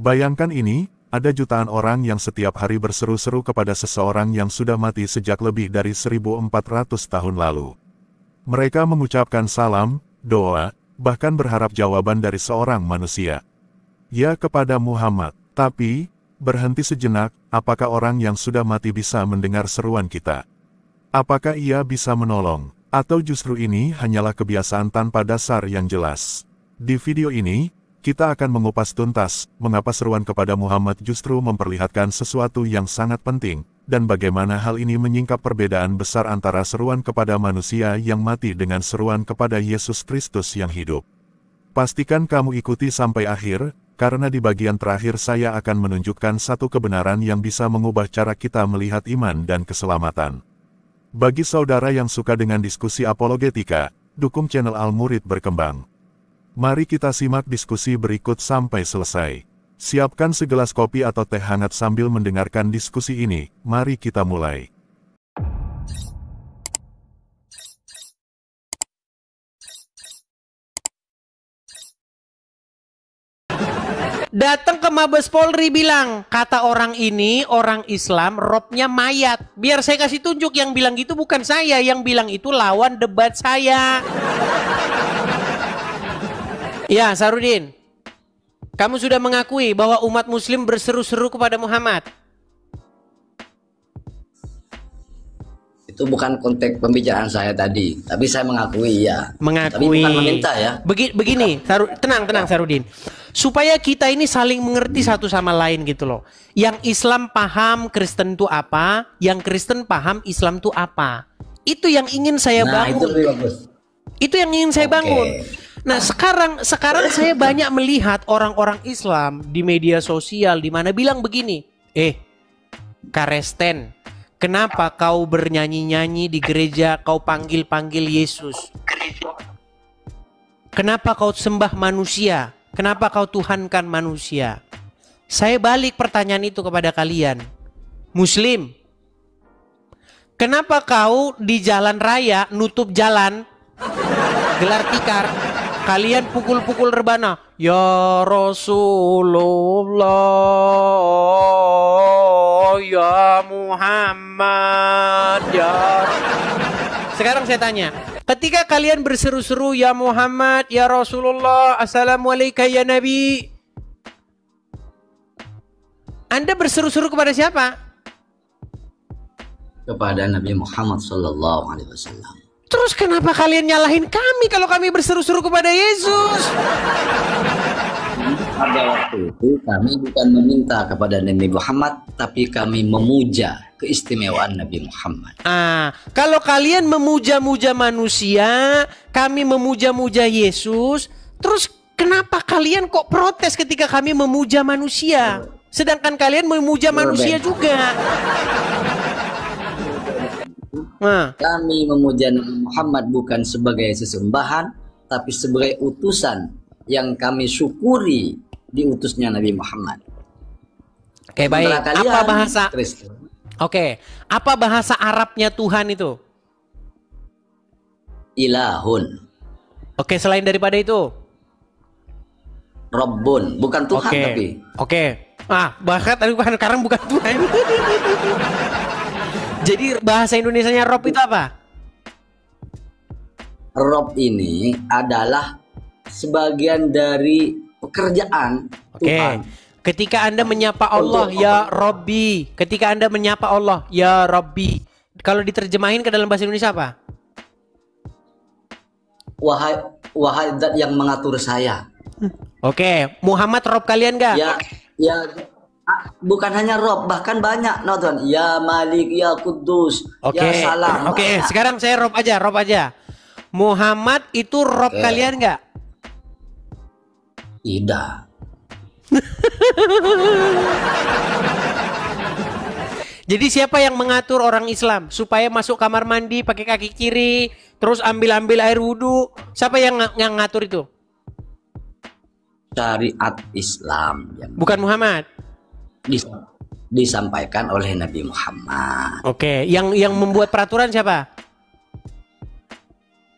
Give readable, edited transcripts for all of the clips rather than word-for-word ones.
Bayangkan ini, ada jutaan orang yang setiap hari berseru-seru kepada seseorang yang sudah mati sejak lebih dari 1400 tahun lalu. Mereka mengucapkan salam, doa, bahkan berharap jawaban dari seorang manusia. Ya kepada Muhammad, tapi, berhenti sejenak, apakah orang yang sudah mati bisa mendengar seruan kita? Apakah ia bisa menolong? Atau justru ini hanyalah kebiasaan tanpa dasar yang jelas? Di video ini, kita akan mengupas tuntas, mengapa seruan kepada Muhammad justru memperlihatkan sesuatu yang sangat penting, dan bagaimana hal ini menyingkap perbedaan besar antara seruan kepada manusia yang mati dengan seruan kepada Yesus Kristus yang hidup. Pastikan kamu ikuti sampai akhir, karena di bagian terakhir saya akan menunjukkan satu kebenaran yang bisa mengubah cara kita melihat iman dan keselamatan. Bagi saudara yang suka dengan diskusi apologetika, dukung channel Al-Murid Berkembang. Mari kita simak diskusi berikut sampai selesai. Siapkan segelas kopi atau teh hangat sambil mendengarkan diskusi ini. Mari kita mulai. Datang ke Mabes Polri bilang, kata orang ini, orang Islam, robnya mayat. Biar saya kasih tunjuk, yang bilang gitu bukan saya, yang bilang itu lawan debat saya. Ya, Sarudin, kamu sudah mengakui bahwa umat muslim berseru-seru kepada Muhammad. Itu bukan konteks pembicaraan saya tadi, tapi saya mengakui ya. Mengakui. Tapi bukan meminta ya. Begini, tenang Sarudin. Supaya kita ini saling mengerti satu sama lain gitu loh. Yang Islam paham Kristen itu apa, yang Kristen paham Islam itu apa. Itu yang ingin saya bangun. Itu lebih bagus. Itu yang ingin saya bangun. Nah, sekarang saya banyak melihat orang-orang Islam di media sosial di mana bilang begini, Karesten, kenapa kau bernyanyi-nyanyi di gereja, kau panggil-panggil Yesus? Kenapa kau sembah manusia? Kenapa kau tuhankan manusia? Saya balik pertanyaan itu kepada kalian. Muslim, kenapa kau di jalan raya nutup jalan, gelar tikar, kalian pukul-pukul rebana, ya Rasulullah, ya Muhammad, ya. Sekarang saya tanya, ketika kalian berseru-seru ya Muhammad, ya Rasulullah, assalamualaikum ya Nabi, Anda berseru-seru kepada siapa? Kepada Nabi Muhammad SAW. Terus kenapa kalian nyalahin kami kalau kami berseru-seru kepada Yesus? Pada waktu itu kami bukan meminta kepada Nabi Muhammad, tapi kami memuja keistimewaan Nabi Muhammad. Kalau kalian memuja-muja manusia, kami memuja-muja Yesus, terus kenapa kalian kok protes ketika kami memuja manusia? Sedangkan kalian memuja manusia juga. Kami memuja Nabi Muhammad bukan sebagai sesembahan, tapi sebagai utusan yang kami syukuri diutusnya Nabi Muhammad. Oke, baik. Apa bahasa? Kristen. Oke, apa bahasa Arabnya Tuhan itu? Ilahun. Oke, selain daripada itu? Rabbun, bukan Tuhan tapi. Oke. Bahkan tadi sekarang bukan Tuhan. Jadi bahasa Indonesianya Rob itu apa? Rob ini adalah sebagian dari pekerjaan Tuhan. Ketika Anda menyapa Allah, ya Robbi. Ketika Anda menyapa Allah, ya Robbi. Kalau diterjemahin ke dalam bahasa Indonesia apa? Wahai zat yang mengatur saya. Oke, Muhammad Rob kalian gak? Ya, bukan hanya Rob, bahkan banyak nonton. Ya Malik, ya Kudus, ya Salam. Oke, sekarang saya Rob aja. Muhammad itu Rob kalian gak? Tidak. Jadi siapa yang mengatur orang Islam supaya masuk kamar mandi pakai kaki kiri, terus ambil air wudhu? Siapa yang ngatur itu? Syariat Islam. Bukan Muhammad. Disampaikan oleh Nabi Muhammad. Oke, yang membuat peraturan siapa?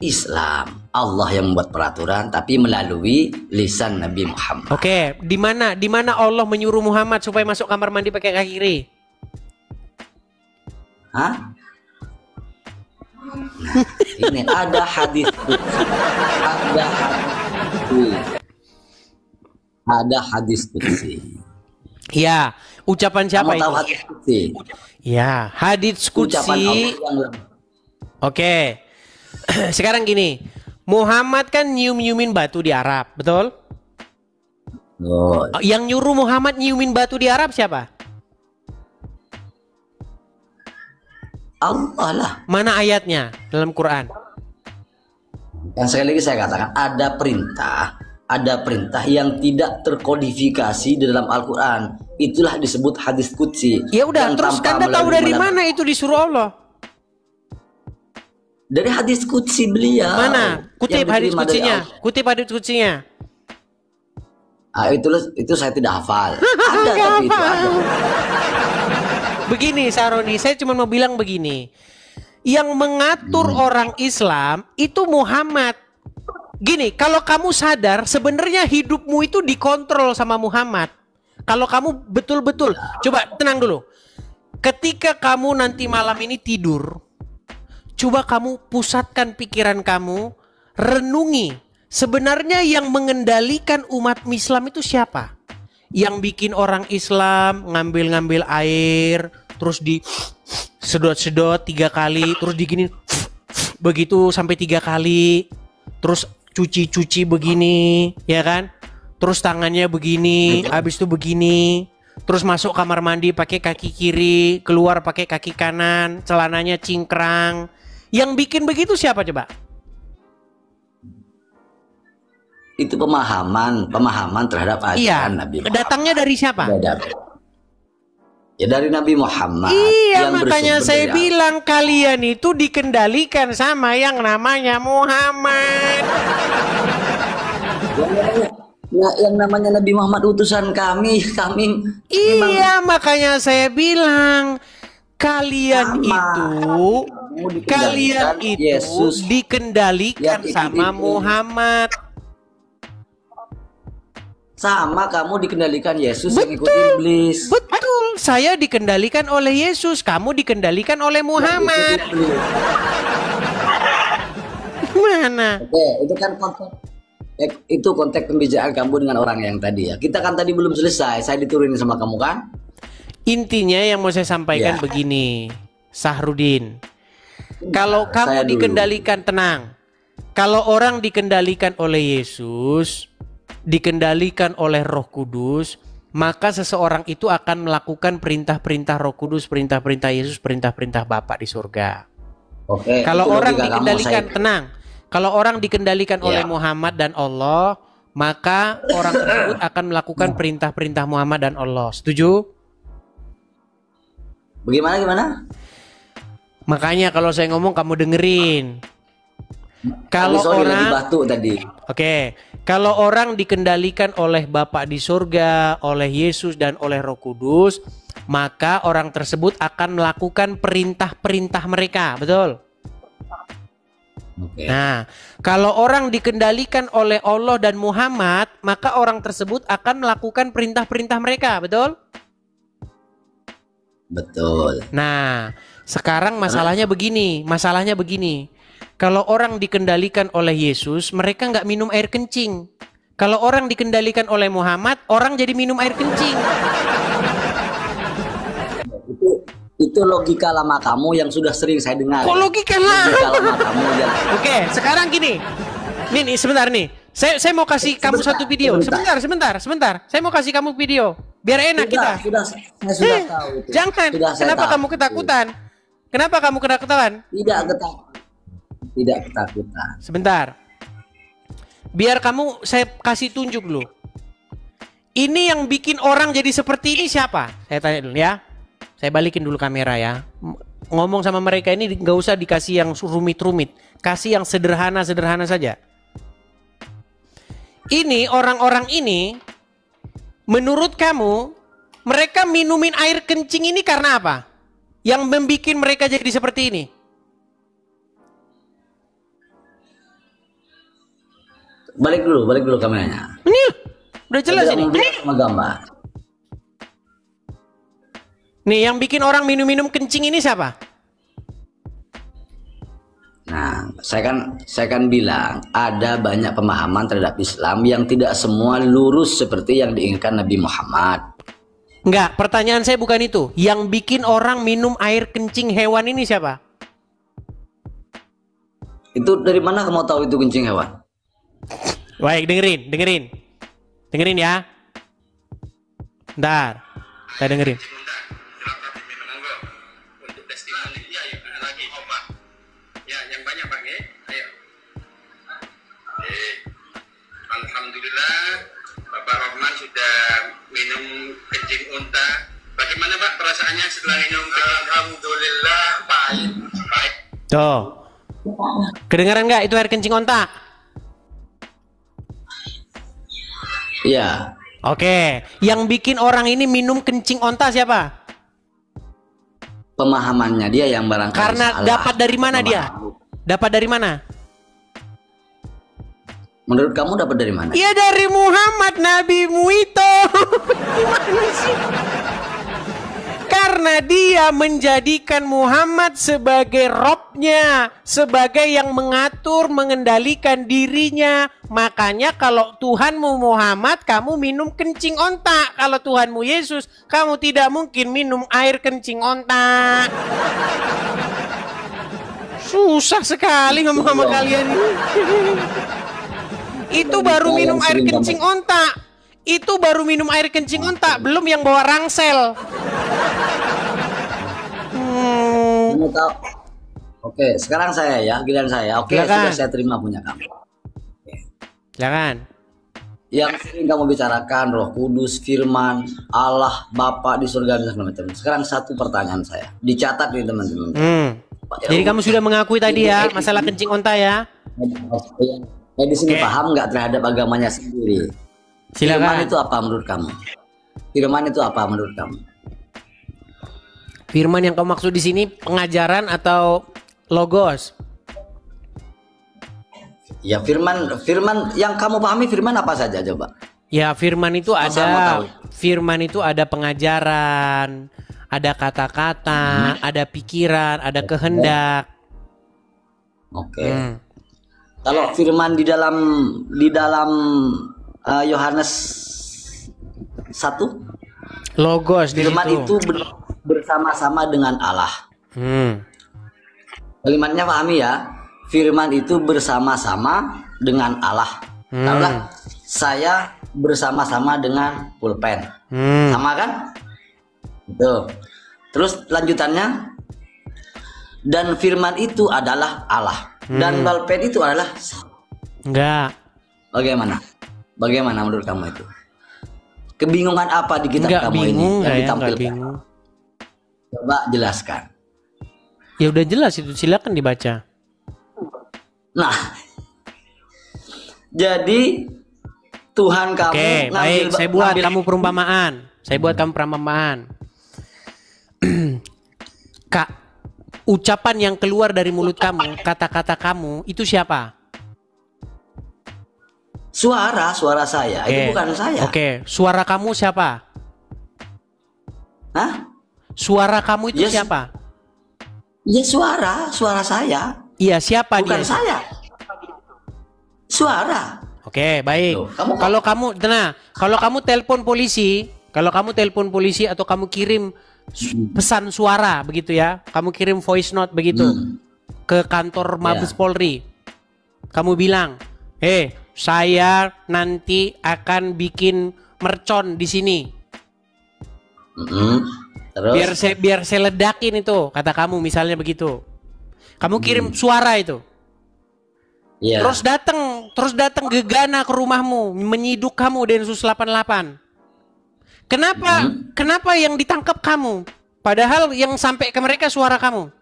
Islam. Allah yang membuat peraturan tapi melalui lisan Nabi Muhammad. Oke, di mana Allah menyuruh Muhammad supaya masuk kamar mandi pakai kaki kiri? Hah? Nah, ini ada hadis qudsi. Ada hadis qudsi. Ya, ucapan siapa Kamu tahu itu? hadis qudsi? Ya, hadis Ucapan Allah qudsi. yang lebih. Oke. Sekarang gini, Muhammad kan nyium-nyiumin batu di Arab, betul? Oh, Yang nyuruh Muhammad nyiumin batu di Arab siapa? Allah lah. Mana ayatnya dalam Quran? Yang sekali lagi saya katakan ada perintah yang tidak terkodifikasi di dalam Al-Quran. Itulah disebut hadis qudsi. Ya udah, Yang terus tanpa Anda tahu melalui dari mana itu disuruh Allah? Dari hadis qudsi beliau. Mana? Kutip yang hadis diterima dari qudsinya. Allah. Kutip hadis qudsinya. Itu saya tidak hafal. Ada tapi itu ada. Begini Saroni, saya cuma mau bilang begini. Yang mengatur orang Islam itu Muhammad. Gini, kalau kamu sadar sebenarnya hidupmu itu dikontrol sama Muhammad. Kalau kamu betul-betul, coba tenang dulu. Ketika kamu nanti malam ini tidur, coba kamu pusatkan pikiran kamu, renungi. Sebenarnya yang mengendalikan umat Islam itu siapa? Yang bikin orang Islam ngambil-ngambil air, terus di sedot-sedot 3 kali, terus diginin begitu sampai 3 kali, terus cuci-cuci begini, ya kan? Terus tangannya begini, habis itu begini, terus masuk kamar mandi pakai kaki kiri, keluar pakai kaki kanan, celananya cingkrang. Yang bikin begitu siapa coba? Itu pemahaman terhadap ajaran Nabi Muhammad. Datangnya dari siapa? Ya dari Nabi Muhammad. Iya, yang makanya bersumber saya dari bilang kalian itu dikendalikan sama yang namanya Muhammad. Yang namanya Nabi Muhammad utusan kami Iya, makanya saya bilang kalian itu Yesus dikendalikan yang sama Muhammad. Sama kamu dikendalikan Yesus yang ikut iblis. Betul, saya dikendalikan oleh Yesus, kamu dikendalikan oleh Muhammad. Mana? Oke, itu kan konteks pembicaraan kamu dengan orang yang tadi ya. Kita kan tadi belum selesai, saya diturunin sama kamu kan? Intinya yang mau saya sampaikan begini, Sahrudin. Kalau kamu dikendalikan, tenang. Kalau orang dikendalikan oleh Yesus, dikendalikan oleh Roh Kudus, maka seseorang itu akan melakukan perintah-perintah Roh Kudus, perintah-perintah Yesus, perintah-perintah Bapa di surga. Oke. Kalau orang dikendalikan, tenang. Kalau orang dikendalikan oleh Muhammad dan Allah, maka orang tersebut akan melakukan perintah-perintah Muhammad dan Allah. Setuju? Gimana? Makanya kalau saya ngomong kamu dengerin. Kalau orang batu tadi. Oke, kalau orang dikendalikan oleh Bapa di surga, oleh Yesus dan oleh Roh Kudus, maka orang tersebut akan melakukan perintah-perintah mereka, betul? Oke. Nah, kalau orang dikendalikan oleh Allah dan Muhammad, maka orang tersebut akan melakukan perintah-perintah mereka, betul? Betul. Nah, sekarang masalahnya begini. Kalau orang dikendalikan oleh Yesus, mereka nggak minum air kencing. Kalau orang dikendalikan oleh Muhammad, orang jadi minum air kencing. Itu logika lama kamu yang sudah sering saya dengar. Kok logika lama kamu yang... Oke, sekarang gini. Nih, sebentar nih. Saya mau kasih kamu satu video. Sebentar. Saya mau kasih kamu video. Biar enak kita. Saya sudah tahu itu. Jangan. Kenapa kamu ketakutan? Kenapa kamu ketakutan? Tidak ketakutan. Sebentar. Biar saya kasih tunjuk dulu. Ini yang bikin orang jadi seperti ini siapa? Saya tanya dulu ya. Saya balikin dulu kamera ya. Ngomong sama mereka ini nggak usah dikasih yang rumit-rumit. Kasih yang sederhana-sederhana saja. Ini orang-orang ini, menurut kamu, mereka minumin air kencing ini karena apa? Yang membuat mereka jadi seperti ini? Balik dulu kameranya. Ini udah jelas Tidak ini. membilang sama gambar. Nih yang bikin orang minum-minum kencing ini siapa? Nah, saya kan bilang ada banyak pemahaman terhadap Islam yang tidak semua lurus seperti yang diinginkan Nabi Muhammad. Enggak, pertanyaan saya bukan itu. Yang bikin orang minum air kencing hewan ini siapa? Itu dari mana kamu tahu itu kencing hewan? Baik, dengerin. Dengerin ya. Bentar. Saya dengerin. Untuk testimoni dia lagi obat. Ya, yang banyak Pak, ya. Ayo. Alhamdulillah Bapak Rahman sudah minum kencing unta. Bagaimana Pak perasaannya setelah minum? Alhamdulillah baik. Tuh. Kedengaran nggak itu air kencing onta? Iya. Oke. Yang bikin orang ini minum kencing onta siapa? Pemahamannya dia yang barangkali Karena salah. dapat dari mana dia? Dapat dari mana? Menurut kamu dapat dari mana? Ya dari Muhammad, nabimu itu. Gimana sih? Karena dia menjadikan Muhammad sebagai robnya, sebagai yang mengatur, mengendalikan dirinya. Makanya kalau Tuhanmu Muhammad, kamu minum kencing onta. Kalau Tuhanmu Yesus, kamu tidak mungkin minum air kencing onta. Susah sekali ngomong sama kalian ini. Itu baru minum air kencing onta. Itu baru minum air kencing onta, belum yang bawa rangsel. Kamu tahu? Oke, sekarang saya ya, giliran saya. Oke, Silakan. sudah saya terima punya kamu. Jangan. Yang sering kamu bicarakan Roh Kudus, Firman, Allah, Bapa di surga dan segala macam. Sekarang satu pertanyaan saya, dicatat nih teman-teman. Jadi kamu sudah mengakui tadi ya masalah kencing onta ya? Di sini Oke. paham nggak terhadap agamanya sendiri? Firman Silakan. itu apa menurut kamu? Firman itu apa menurut kamu? Firman yang kamu maksud di sini pengajaran atau logos? Ya firman yang kamu pahami firman apa saja coba? Ya firman itu Masa mau tahu? firman itu ada pengajaran, ada kata-kata, ada pikiran, ada kehendak. Oke. Kalau firman di dalam Yohanes 1, Logos di firman situ. itu bersama-sama dengan Allah. Kalimatnya pahami ya. Firman itu bersama-sama dengan Allah. Tahulah, saya bersama-sama dengan pulpen. Sama kan? Itu. Terus lanjutannya, dan firman itu adalah Allah. Dan pulpen itu adalah Enggak. bagaimana? Bagaimana menurut kamu itu? Kebingungan apa di kitab Enggak kamu bingung ini yang ya, enggak ditampilkan? bingung. Coba jelaskan. Ya udah jelas itu, silakan dibaca. Nah, jadi Tuhan kamu Oke, baik, saya buat kamu perumpamaan. Saya buat kamu perumpamaan. Kak, ucapan yang keluar dari mulut kamu, kata-kata kamu, itu siapa? suara saya. Itu bukan saya. Oke, suara kamu siapa? Hah? Suara kamu itu Yes. siapa? Ya suara saya. Iya, siapa Bukan dia? saya. Suara. Oke, baik. Loh, kamu- Kalau kamu, kalau kamu telepon polisi, atau kamu kirim pesan suara begitu ya, kamu kirim voice note begitu ke kantor Mabes Polri, kamu bilang, saya nanti akan bikin mercon di sini. Terus Biar saya ledakin itu, kata kamu misalnya begitu. Kamu kirim suara itu. ya. Terus datang gegana ke rumahmu, menyiduk kamu Densus 88. Kenapa yang ditangkap kamu? Padahal yang sampai ke mereka suara kamu.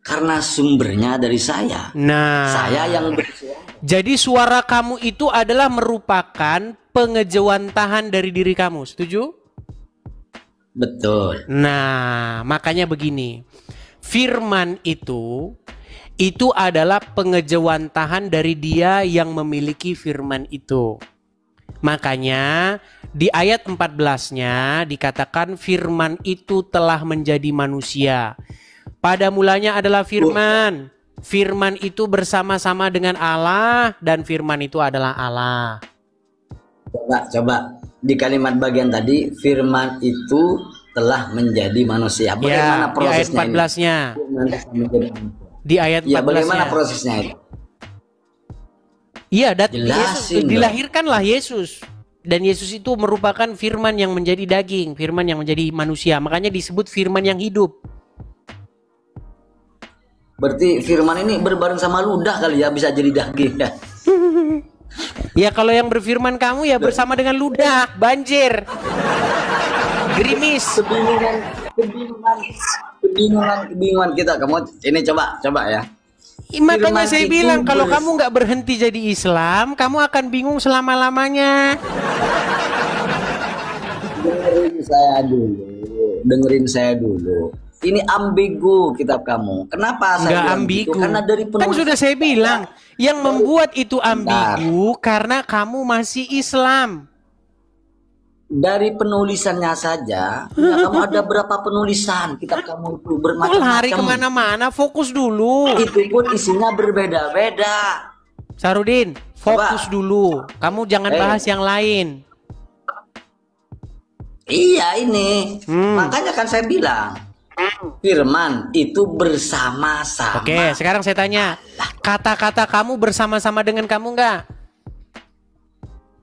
Karena sumbernya dari saya. Nah, Saya yang bersuara. jadi suara kamu itu adalah merupakan pengejawantahan dari diri kamu. Setuju? Betul. Nah, makanya begini. Firman itu itu adalah pengejawantahan dari dia yang memiliki firman itu. Makanya di ayat 14-nya dikatakan firman itu telah menjadi manusia. Pada mulanya adalah firman. Firman itu bersama-sama dengan Allah dan firman itu adalah Allah. Coba di kalimat bagian tadi firman itu telah menjadi manusia. Bagaimana prosesnya di ayat 14-nya? Di ayat 14-nya. Ya, bagaimana prosesnya itu? Iya, dilahirkanlah Yesus. Dan Yesus itu merupakan firman yang menjadi daging, firman yang menjadi manusia. Makanya disebut firman yang hidup. Berarti firman ini berbareng sama ludah kali ya, bisa jadi daging ya. Ya kalau yang berfirman kamu ya bersama dengan ludah, banjir, gerimis. Kebingungan kita. Kamu ini coba ya. Makanya saya bilang kalau kamu nggak berhenti jadi Islam, kamu akan bingung selama-lamanya. Dengerin saya dulu. Ini ambigu kitab kamu. Kenapa saya bilang ambigu? Gitu? Karena dari kan sudah saya bilang, yang membuat itu ambigu karena kamu masih Islam. Dari penulisannya saja, ya, kamu ada berapa penulisan kitab kamu itu bermacam-macam. Lari kemana-mana, fokus dulu. Itu pun isinya berbeda-beda. Sarudin, fokus dulu. Kamu jangan bahas yang lain. Iya ini, makanya kan saya bilang firman itu bersama-sama. Oke, sekarang saya tanya, kata-kata kamu bersama-sama dengan kamu enggak?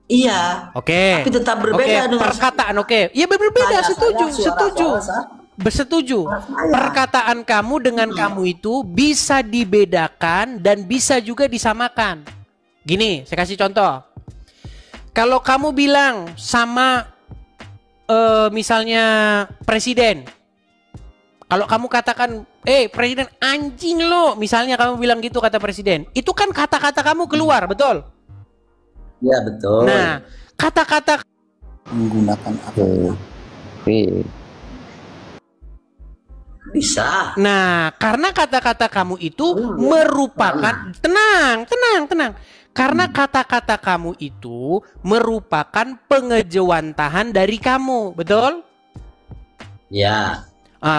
Iya. Oke. Tapi tetap berbeda dengan perkataan. Oke. Iya berbeda. Setuju. Perkataan kamu dengan kamu itu bisa dibedakan dan bisa juga disamakan. Gini, saya kasih contoh. Kalau kamu bilang sama misalnya presiden. Kalau kamu katakan, presiden anjing lo. Misalnya kamu bilang gitu kata presiden. Itu kan kata-kata kamu keluar, betul? Ya betul. Nah, kata-kata menggunakan apa? Bisa. Nah, karena kata-kata kamu itu merupakan tenang. Karena kata-kata kamu itu merupakan pengejawantahan dari kamu, betul? Ya.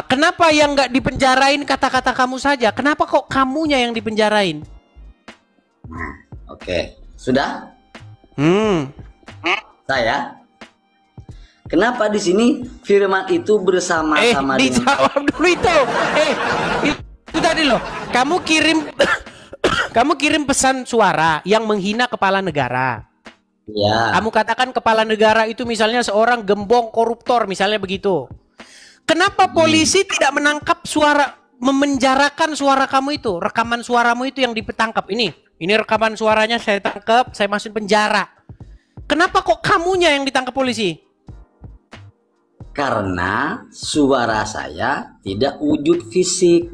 Kenapa yang nggak dipenjarain kata-kata kamu saja? Kenapa kok kamunya yang dipenjarain? Oke, sudah? Saya. Kenapa di sini firman itu bersama-sama dijawab dulu itu. Itu tadi loh. Kamu kirim pesan suara yang menghina kepala negara. Ya. Kamu katakan kepala negara itu misalnya seorang gembong koruptor, misalnya begitu. Kenapa polisi tidak menangkap memenjarakan suara kamu itu, rekaman suaramu itu yang ditangkap ini rekaman suaranya saya tangkap, saya masukin penjara. Kenapa kok kamunya yang ditangkap polisi? Karena suara saya tidak wujud fisik.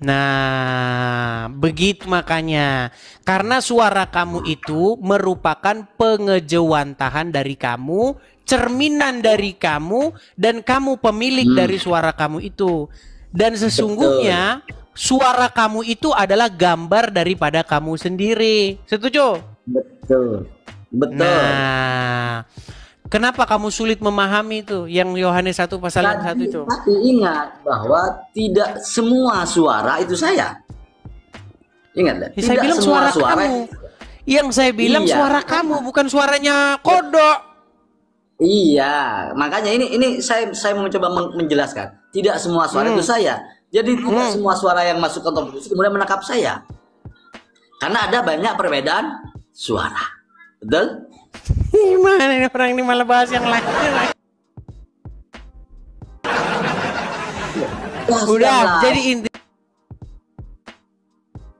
Nah, begitu makanya. Karena suara kamu itu merupakan pengejawantahan dari kamu, cerminan dari kamu, dan kamu pemilik dari suara kamu itu. Dan sesungguhnya suara kamu itu adalah gambar daripada kamu sendiri. Setuju? Betul. Nah, kenapa kamu sulit memahami itu yang Yohanes 1 pasal 1 itu? Tapi ingat bahwa tidak semua suara itu saya. Ingat, saya bilang suara kamu. Yang saya bilang suara kamu, bukan suaranya kodok. Iya, makanya ini saya mau coba menjelaskan. Tidak semua suara itu saya. Jadi tidak semua suara yang masuk ke televisi kemudian menangkap saya. Karena ada banyak perbedaan suara. Betul? Gimana ini orang ini malah bahas yang lain. Udah, jadi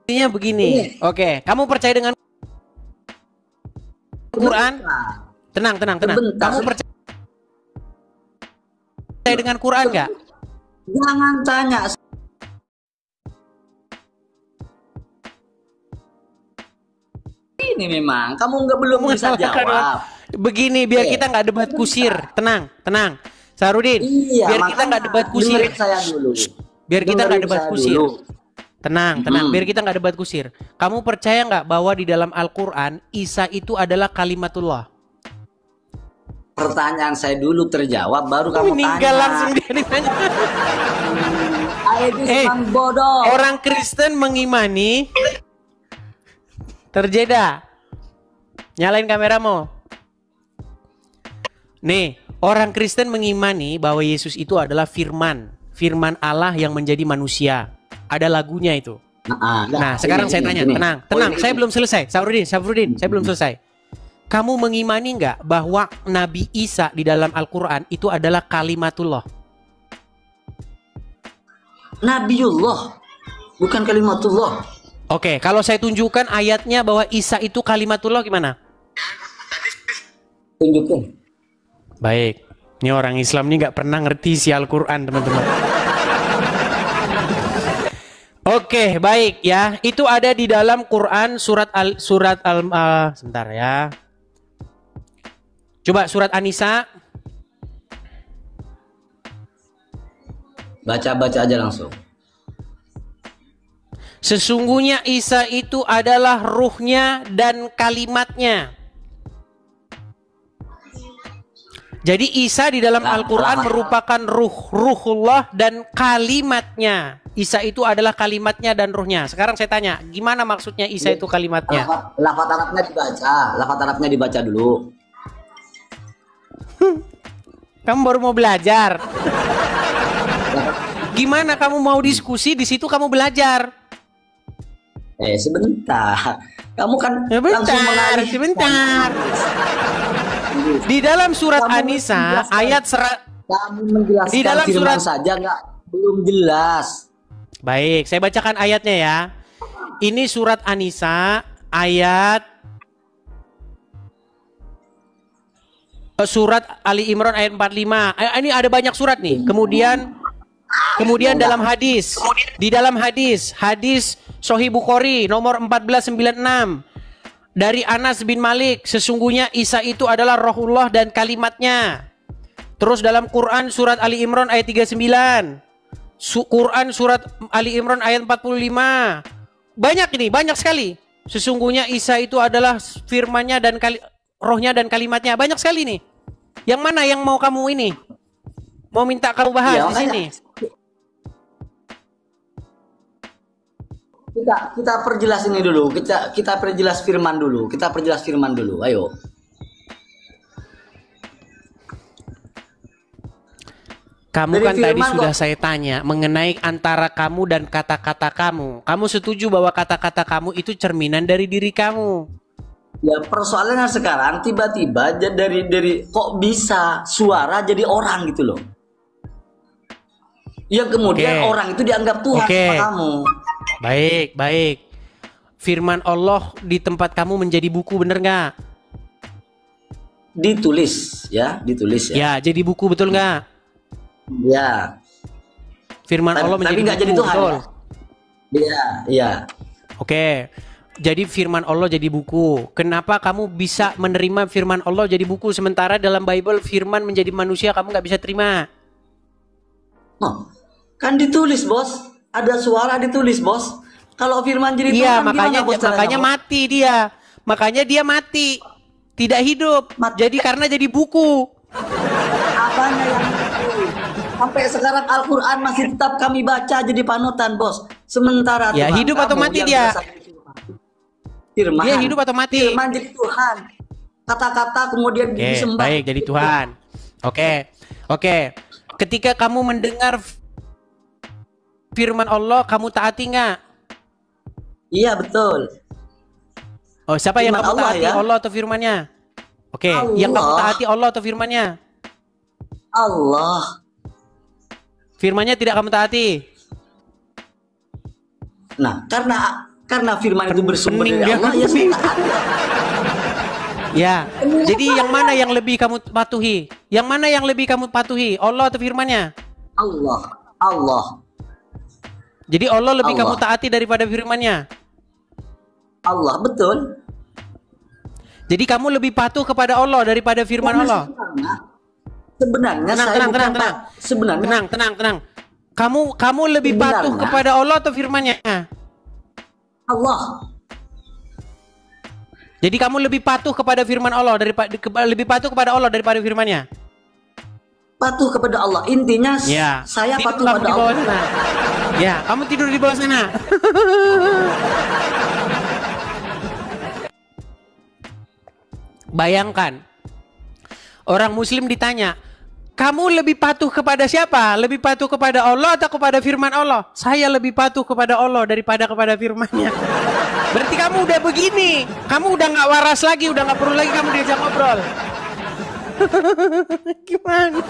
intinya begini. Oke, kamu percaya dengan Quran? Tenang. Kamu percaya dengan Quran nggak? Jangan tanya. Ini memang kamu belum bisa jawab. Begini, biar kita nggak debat kusir. Tenang. Sarudin, biar kita nggak debat kusir. Saya dulu. Biar kita nggak debat kusir. Tenang, biar kita nggak debat kusir. Kamu percaya nggak bahwa di dalam Al-Quran Isa itu adalah kalimatullah? Pertanyaan saya dulu terjawab, baru kamu Meninggal tanya. langsung dia ditanya. Itu memang bodoh. Orang Kristen mengimani. Terjeda. Nyalain kameramu. Nih, orang Kristen mengimani bahwa Yesus itu adalah firman Allah yang menjadi manusia. Ada lagunya itu. Nah, sekarang saya tanya, tenang, saya belum selesai. Syafruddin, saya belum selesai. Kamu mengimani nggak bahwa Nabi Isa di dalam Al-Quran itu adalah kalimatullah? Nabiullah, bukan kalimatullah. Oke, kalau saya tunjukkan ayatnya bahwa Isa itu kalimatullah gimana? Tunjukkan. Baik, ini orang Islam ini nggak pernah ngerti isi Al-Quran, teman-teman. Oke, baik ya. Itu ada di dalam Quran sebentar ya. Coba surat An-Nisa. Baca-baca aja langsung. Sesungguhnya Isa itu adalah ruhnya dan kalimatnya. Jadi Isa di dalam Al-Quran merupakan ruhullah dan kalimatnya. Isa itu adalah kalimatnya dan ruhnya. Sekarang saya tanya, gimana maksudnya Isa itu kalimatnya? Lafaz Arabnya dibaca. Lafaz Arabnya dibaca dulu. Kamu baru mau belajar. Gimana kamu mau diskusi di situ kamu belajar? Sebentar. Kamu kan langsung mengalih. Sebentar. Di dalam surat An-Nisa ayat kamu menjelaskan di dalam firman surat saja belum jelas. Baik, saya bacakan ayatnya ya. Ini surat An-Nisa ayat surat Ali Imran ayat 45. Ini ada banyak surat nih. Kemudian dalam hadis, di dalam hadis Sahih Bukhari nomor 1496 dari Anas bin Malik, sesungguhnya Isa itu adalah rohullah dan kalimatnya. Terus dalam Quran surat Ali Imran ayat 39, Quran surat Ali Imran ayat 45. Banyak ini, banyak sekali. Sesungguhnya Isa itu adalah firman-Nya dan rohnya dan kalimatnya. Banyak sekali nih. Yang mana yang mau kamu ini? Mau minta kamu bahas di sini? Kita perjelas ini dulu. Kita perjelas firman dulu. Ayo. Kamu kan tadi sudah saya tanya mengenai antara kamu dan kata-kata kamu. Kamu setuju bahwa kata-kata kamu itu cerminan dari diri kamu? Ya, persoalannya sekarang tiba-tiba dari kok bisa suara jadi orang gitu loh. Yang kemudian orang itu dianggap Tuhan sama kamu. Baik. Firman Allah di tempat kamu menjadi buku, bener nggak? Ditulis ya. Ya, jadi buku, betul nggak? Ya. Firman Allah menjadi buku, jadi Tuhan, betul? Iya. Oke. Jadi firman Allah jadi buku. Kenapa kamu bisa menerima firman Allah jadi buku sementara dalam Bible firman menjadi manusia kamu nggak bisa terima? Kan ditulis, Bos. Ada suara ditulis, Bos. Kalau firman jadi Tuhan, makanya mati dia. Makanya dia mati. Tidak hidup. Jadi karena jadi buku. Apanya yang mati? Sampai sekarang Al-Quran masih tetap kami baca jadi panutan, Bos. Sementara ya, hidup atau mati dia? Firman. Dia hidup atau mati? Firman jadi Tuhan. Kata-kata kemudian disembah. Baik, jadi Tuhan. Oke. Ketika kamu mendengar firman Allah, kamu taati nggak? Iya, betul. Oh, siapa yang kamu taati? Ya? Allah atau firman-Nya? Oke, yang kamu taati Allah atau firman-Nya? Allah. Firman-Nya tidak kamu taati? Nah, karena firman itu bersumber dari Allah, ya saya taati. Ya, jadi yang mana yang lebih kamu patuhi? Yang mana yang lebih kamu patuhi? Allah atau firman-Nya? Allah. Jadi Allah lebih kamu taati daripada firman-Nya? Allah, betul. Jadi kamu lebih patuh kepada Allah daripada firman Allah? Sebenarnya tenang. Kamu lebih patuh Sebenarnya, kepada Allah atau firman-Nya? Allah. Jadi kamu lebih patuh kepada firman Allah lebih patuh kepada Allah daripada firman-Nya? Patuh kepada Allah. Intinya Ya. saya Tidur patuh kamu pada di bawah Allah. sana. Ya, kamu tidur di bawah sana. Bayangkan, orang muslim ditanya, kamu lebih patuh kepada siapa? Lebih patuh kepada Allah atau kepada firman Allah? Saya lebih patuh kepada Allah daripada kepada firman-Nya. Berarti kamu udah begini. Kamu udah nggak waras lagi, udah nggak perlu lagi kamu diajak ngobrol. Gimana?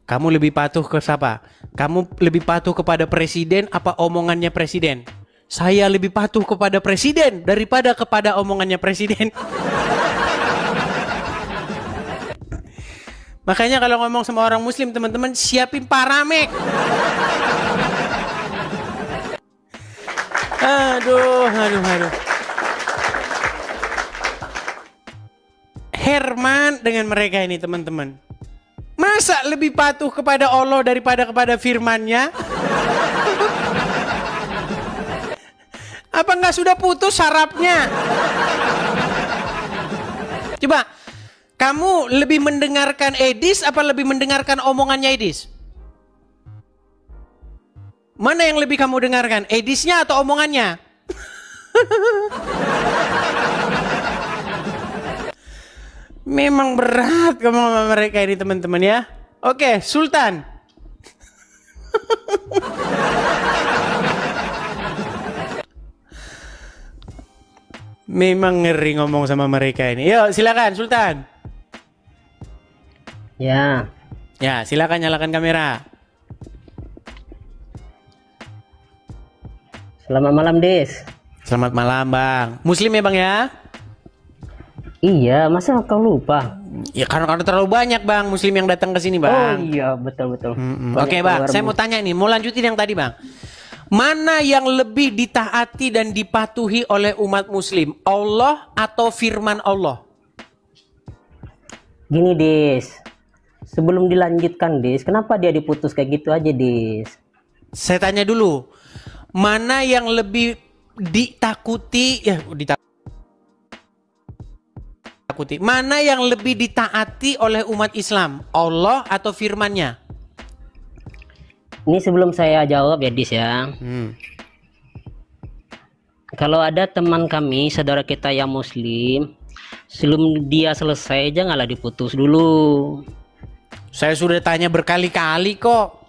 Kamu lebih patuh ke siapa? Kamu lebih patuh kepada presiden apa omongannya presiden? Saya lebih patuh kepada presiden daripada kepada omongannya presiden. Makanya kalau ngomong sama orang muslim, teman-teman, siapin paramek. Aduh. Herman dengan mereka ini, teman-teman. Masa lebih patuh kepada Allah daripada kepada firman-Nya? Apa nggak sudah putus sarafnya? Coba, kamu lebih mendengarkan Edis apa lebih mendengarkan omongannya Edis? Mana yang lebih kamu dengarkan? Edisnya atau omongannya? Memang berat kamu sama mereka ini, teman-teman ya. Oke, Sultan. Memang ngeri ngomong sama mereka ini. Yuk, silakan Sultan. Ya, Ya, silakan nyalakan kamera. selamat malam, Des. Selamat malam, Bang. Muslim ya, Bang ya? Iya, masa kau lupa? Ya karena terlalu banyak, Bang, Muslim yang datang ke sini, Oh Bang. iya, betul-betul. Oke, Bang, saya mau tanya nih, mau lanjutin yang tadi, Bang. Mana yang lebih ditaati dan dipatuhi oleh umat Muslim? Allah atau firman Allah? Gini, Des. Sebelum dilanjutkan, Des, kenapa dia diputus kayak gitu aja, Des? Saya tanya dulu, mana yang lebih ditakuti? Ya, ditakuti. Mana yang lebih ditaati oleh umat Islam? Allah atau firman-Nya? Ini sebelum saya jawab ya, Des ya. Kalau ada teman kami, saudara kita yang Muslim, sebelum dia selesai janganlah diputus dulu. Saya sudah tanya berkali-kali kok.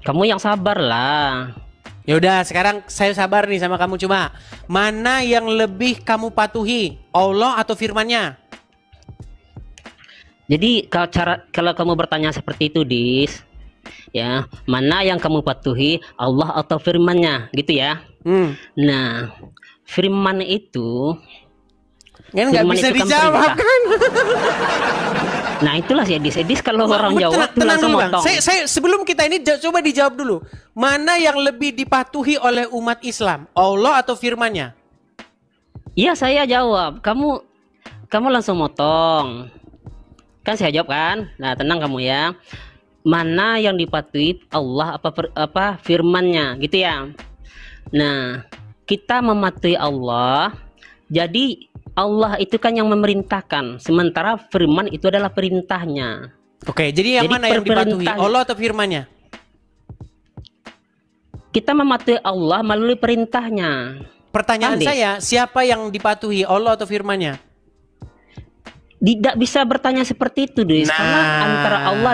Kamu yang sabar lah. Ya udah, sekarang saya sabar nih sama kamu, coba. Mana yang lebih kamu patuhi? Allah atau firman-Nya? Jadi kalau kamu bertanya seperti itu, Dis, ya, mana yang kamu patuhi, Allah atau firman-Nya, gitu ya? Nah, firman itu Kan nggak bisa itu kan dijawab perintah. kan? Nah, itulah sih, Dis kalau orang jawab tuh tenang langsung dulu, Bang. motong. Saya sebelum kita ini coba dijawab dulu. Mana yang lebih dipatuhi oleh umat Islam? Allah atau firman-Nya? Iya, saya jawab. Kamu langsung motong. Kan saya jawab kan? Nah, tenang kamu ya. Mana yang dipatuhi, Allah apa firman-Nya, gitu ya. Nah, kita mematuhi Allah. Jadi Allah itu kan yang memerintahkan, sementara firman itu adalah perintahnya. Oke, jadi yang mana yang dipatuhi? Allah atau firman-Nya? Kita mematuhi Allah melalui perintahnya. Pertanyaan Andi, saya, siapa yang dipatuhi? Allah atau firman-Nya? tidak bisa bertanya seperti itu, Des. Karena antara Allah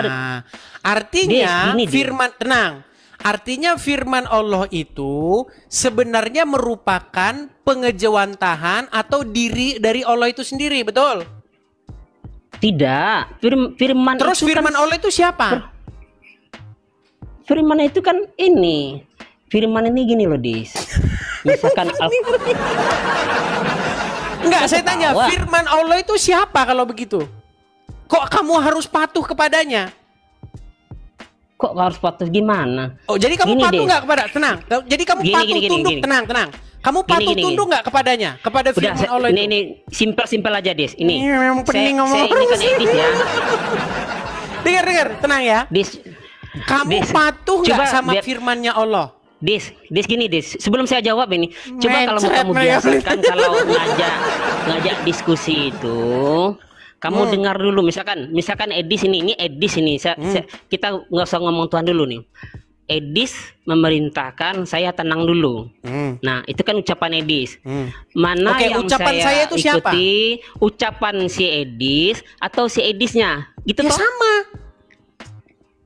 artinya Des, gini, firman, tenang. Artinya firman Allah itu sebenarnya merupakan pengejawantahan atau diri dari Allah itu sendiri, betul? tidak. Firman Terus itu firman kan, Allah itu siapa? firman itu kan ini. Firman ini gini loh, Dis. Misalkan Enggak, saya tanya, ketawa. firman Allah itu siapa kalau begitu? Kok kamu harus patuh kepadanya? kok harus patuh gimana? Oh, jadi kamu Gini, patuh Des. nggak kepada? Tenang. Jadi kamu Gini, patuh gini, tunduk, gini. tenang. Kamu patuh Gini. tunduk nggak kepadanya? Kepada Udah, firman Allah ini itu? simpel aja, Des. Ini Ini memang pening ngomong saya ini kan sih. edis ya. Dengar, tenang ya. Dis, Kamu Dis, patuh nggak coba sama biar- firmannya Allah? gini, Sebelum saya jawab ini, coba kalau mau Mencret, kamu Maria. biasakan kalau ngajak diskusi itu, kamu dengar dulu. Misalkan Edis ini Edis ini. Kita nggak usah ngomong Tuhan dulu nih. Edis memerintahkan saya tenang dulu. Nah, itu kan ucapan Edis. Mana Oke, yang ucapan saya itu siapa? ikuti? Ucapan si Edis atau si Edisnya? Gitu Ya toh? sama.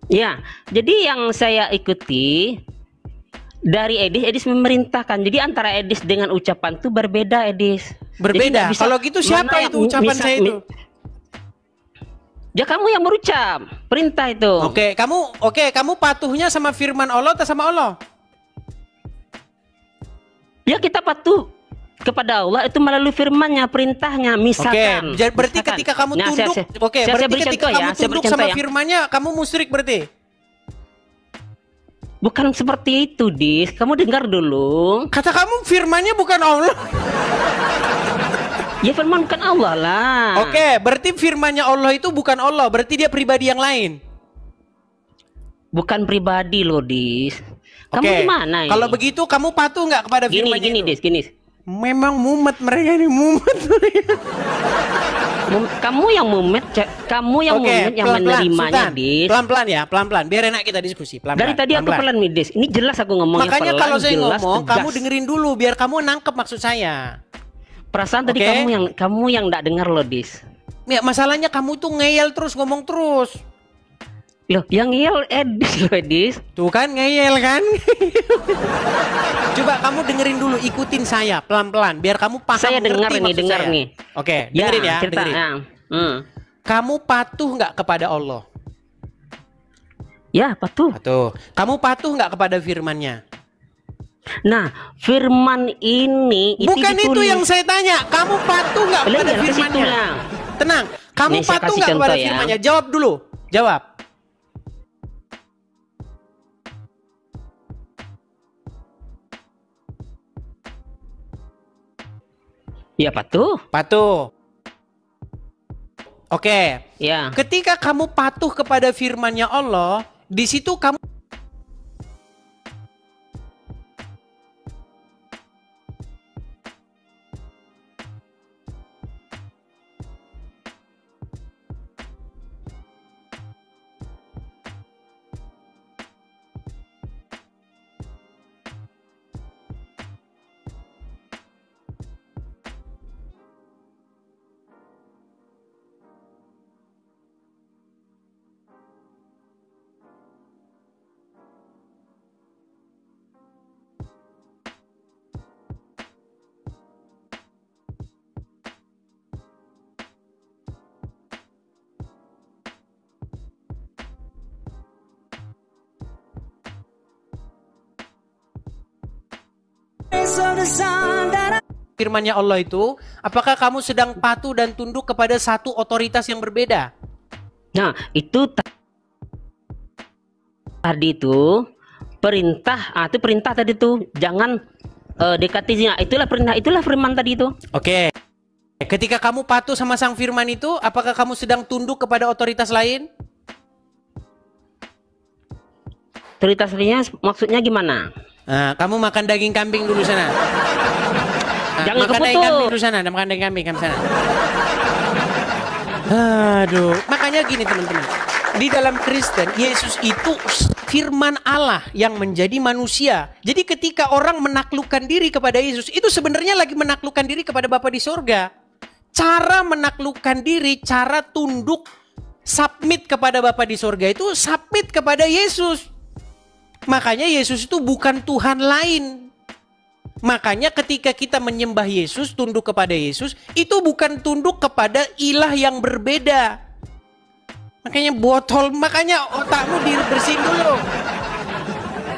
Ya, jadi yang saya ikuti dari Edis memerintahkan. Jadi antara Edis dengan ucapan itu berbeda, Edis. Jadi Berbeda. nggak bisa- Kalau gitu siapa mana itu yang ucapan bisa- saya itu? Ya kamu yang berucap perintah itu. Oke, kamu patuhnya sama firman Allah atau sama Allah? Ya kita patuh kepada Allah itu melalui firman-Nya, perintahnya. Misalkan. Oke, berarti misalkan. ketika kamu Nah, tunduk, saya berarti beri ketika contoh kamu ya, saya beri tunduk contoh sama ya. firman-Nya, kamu musyrik berarti? Bukan seperti itu, Dis. Kamu dengar dulu. Kata kamu firman-Nya bukan Allah. Ya firman bukan Allah lah. Oke, berarti firman-Nya Allah itu bukan Allah, berarti dia pribadi yang lain. Bukan pribadi loh, Dis. Kamu Oke, gimana ini? kalau begitu kamu patuh nggak kepada firman-Nya Gini, itu? Dis, gini. Memang mumet mereka ini, mumet. Kamu yang mumet, kamu yang Oke, mumet yang pelan-pelan, menerimanya, Sultan. Dis. Pelan-pelan ya, pelan-pelan. Biar enak kita diskusi. Pelan-pelan. Dari tadi aku pelan nih, Dis. Ini jelas aku ngomongnya Makanya pelan, kalau saya jelas, ngomong, tegas. kamu dengerin dulu biar kamu nangkep maksud saya. Perasaan tadi Oke. kamu yang enggak dengar loh, Dis. Ya, masalahnya kamu tuh ngeyel terus, ngomong terus. Loh, yang ngeyel Edis loh, Edis. Tuh kan ngeyel kan? Coba kamu dengerin dulu, ikutin saya pelan-pelan biar kamu paham. Saya dengar ngerti nih, maksud dengar saya. nih. Oke, dengerin ya, cerita. dengerin. Ya. Kamu patuh nggak kepada Allah? Ya, patuh. Patuh. Kamu patuh nggak kepada firman-Nya? Nah, firman ini Bukan itu ditulis. yang saya tanya. Kamu patuh nggak Belum kepada ya, ke firman-Nya? situ lah. Tenang. Kamu Nih, saya patuh kasih nggak kepada contoh ya. firman-Nya? Jawab dulu. Jawab. Ya, patuh. Patuh. Oke. Ya. Ketika kamu patuh kepada firman-Nya Allah, di situ kamu firman-Nya Allah itu, apakah kamu sedang patuh dan tunduk kepada satu otoritas yang berbeda? Nah, itu tadi itu perintah, itu perintah tadi tuh, jangan dekatinya. Itulah firman tadi itu. Oke. Ketika kamu patuh sama sang firman itu, apakah kamu sedang tunduk kepada otoritas lain? Otoritasnya maksudnya gimana? Nah, kamu makan daging kambing dulu sana. Nah, Jangan makan daging keputus. kambing dulu sana, makan daging kambing kamu sana. Aduh, makanya gini teman-teman. Di dalam Kristen, Yesus itu firman Allah yang menjadi manusia. Jadi ketika orang menaklukkan diri kepada Yesus, itu sebenarnya lagi menaklukkan diri kepada Bapa di sorga. Cara menaklukkan diri, cara tunduk, submit kepada Bapa di sorga itu submit kepada Yesus. Makanya Yesus itu bukan Tuhan lain. Makanya ketika kita menyembah Yesus, tunduk kepada Yesus, itu bukan tunduk kepada ilah yang berbeda. Makanya makanya otakmu dibersihin dulu.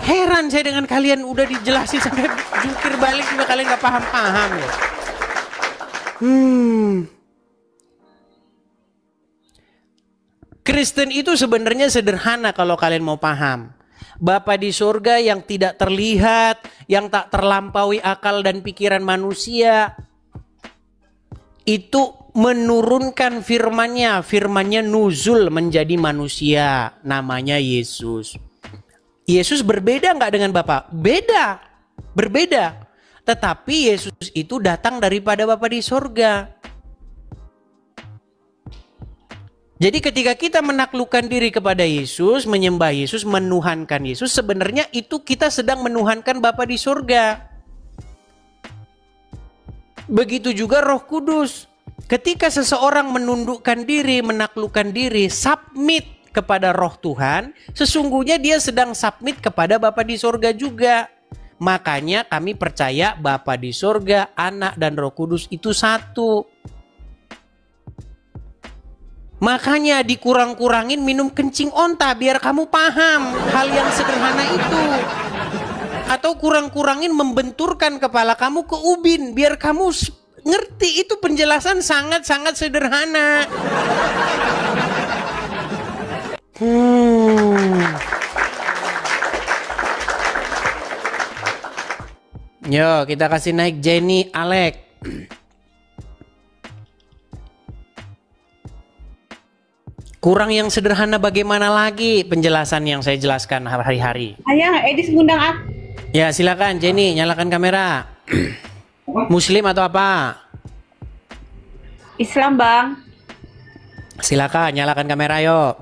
Heran saya dengan kalian, udah dijelasin sampai jungkir balik juga kalian gak paham-paham ya. Kristen itu sebenarnya sederhana kalau kalian mau paham. Bapa di surga yang tidak terlihat, yang tak terlampaui akal dan pikiran manusia, itu menurunkan firman-Nya. Firman-Nya nuzul menjadi manusia, namanya Yesus. Yesus berbeda nggak dengan Bapa? Beda, berbeda. Tetapi Yesus itu datang daripada Bapa di sorga. Jadi ketika kita menaklukkan diri kepada Yesus, menyembah Yesus, menuhankan Yesus, sebenarnya itu kita sedang menuhankan Bapa di sorga. Begitu juga Roh Kudus. Ketika seseorang menundukkan diri, menaklukkan diri, submit kepada Roh Tuhan, sesungguhnya dia sedang submit kepada Bapa di sorga juga. Makanya kami percaya Bapa di sorga, Anak dan Roh Kudus itu satu. Makanya dikurang-kurangin minum kencing onta biar kamu paham hal yang sederhana itu. Atau kurang-kurangin membenturkan kepala kamu ke ubin biar kamu ngerti. Itu penjelasan sangat-sangat sederhana. Yo, kita kasih naik Jenny, Alek. Kurang yang sederhana bagaimana lagi penjelasan yang saya jelaskan hari-hari. Ayah, Edis ngundang aku. Ya silakan Jenny, nyalakan kamera. Muslim atau apa? Islam, Bang. Silakan nyalakan kamera yuk.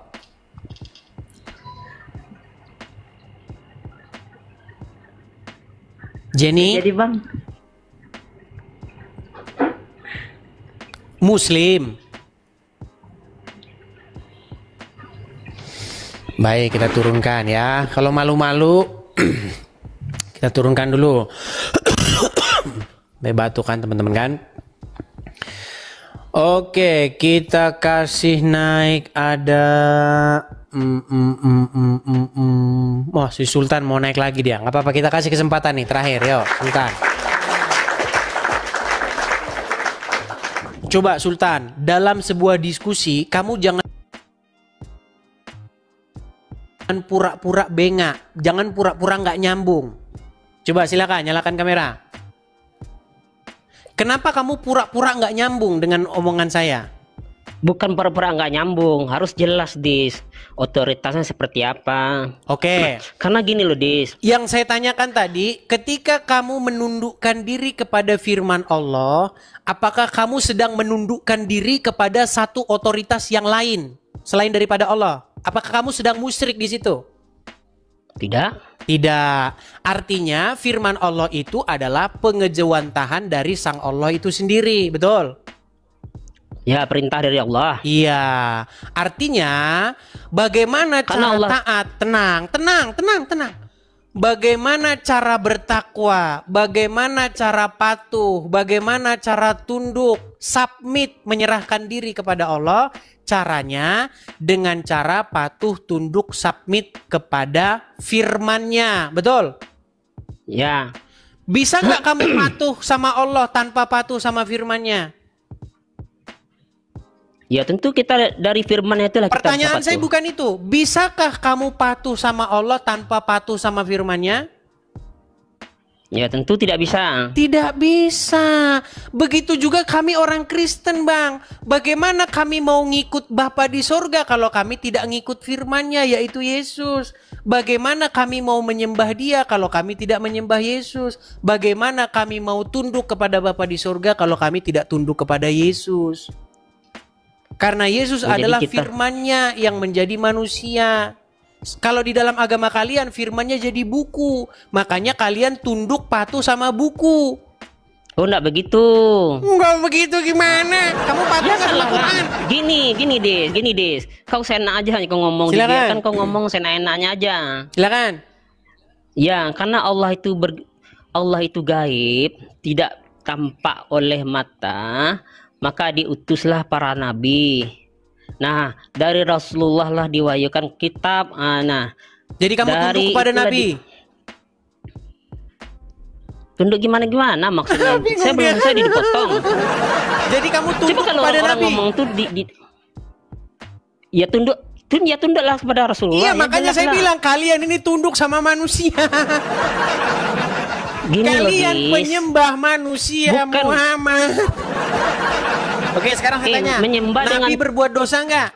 Jenny, Jadi, Bang. Muslim. Baik, kita turunkan ya. Kalau malu-malu, kita turunkan dulu. Batuk kan teman-teman kan? Oke, kita kasih naik ada. Wah, si Sultan mau naik lagi dia. Nggak apa-apa, kita kasih kesempatan nih terakhir, yo Sultan. Coba Sultan, dalam sebuah diskusi kamu jangan pura-pura bengak, jangan pura-pura nggak nyambung. Coba silakan nyalakan kamera. Kenapa kamu pura-pura nggak nyambung dengan omongan saya? Bukan pura-pura nggak nyambung, harus jelas Dis, otoritasnya seperti apa. Oke. Karena gini loh Dis. Yang saya tanyakan tadi, ketika kamu menundukkan diri kepada firman Allah, apakah kamu sedang menundukkan diri kepada satu otoritas yang lain selain daripada Allah? Apakah kamu sedang musyrik di situ? Tidak. Tidak. Artinya firman Allah itu adalah pengejawantahan dari Sang Allah itu sendiri, betul? Ya, perintah dari Allah. Iya. Artinya bagaimana cara Allah taat? Tenang. Bagaimana cara bertakwa? Bagaimana cara patuh? Bagaimana cara tunduk? Submit, menyerahkan diri kepada Allah. Caranya dengan cara patuh, tunduk, submit kepada firman-Nya. Betul? Ya. Bisa nggak kamu patuh sama Allah tanpa patuh sama firman-Nya? Ya tentu kita dari firman itulah kita Pertanyaan bisa saya patuh. bukan itu. Bisakah kamu patuh sama Allah tanpa patuh sama firman-Nya? Ya tentu tidak bisa. Tidak bisa. Begitu juga kami orang Kristen, Bang. Bagaimana kami mau ngikut Bapa di sorga kalau kami tidak ngikut firman-Nya, yaitu Yesus? Bagaimana kami mau menyembah Dia kalau kami tidak menyembah Yesus? Bagaimana kami mau tunduk kepada Bapa di sorga kalau kami tidak tunduk kepada Yesus? Karena Yesus adalah firman-Nya yang menjadi manusia. Kalau di dalam agama kalian firman-Nya jadi buku, makanya kalian tunduk patuh sama buku. Oh enggak begitu. Enggak begitu gimana? Kamu patuh Ya sama salah. Quran. Gini Des. Kau seenak aja kau ngomong. Silakan. Dia kan kau ngomong seenak-enaknya aja. Silakan. Ya, karena Allah itu gaib, tidak tampak oleh mata, maka diutuslah para nabi. Nah, dari Rasulullah lah diwahyukan kitab. Nah, Jadi kamu tunduk kepada itulah Nabi. Tunduk gimana maksudnya? Saya belum selesai dipotong. Jadi kamu Coba tunduk kalau kepada orang Nabi. ngomong tuh ya tunduklah kepada Rasulullah. Iya, Ya, makanya jelas saya lah. bilang kalian ini tunduk sama manusia. Gini loh, Kalian Dis. penyembah manusia Bukan. Muhammad. Oke, sekarang saya tanya. Menyembah Nabi dengan berbuat dosa nggak?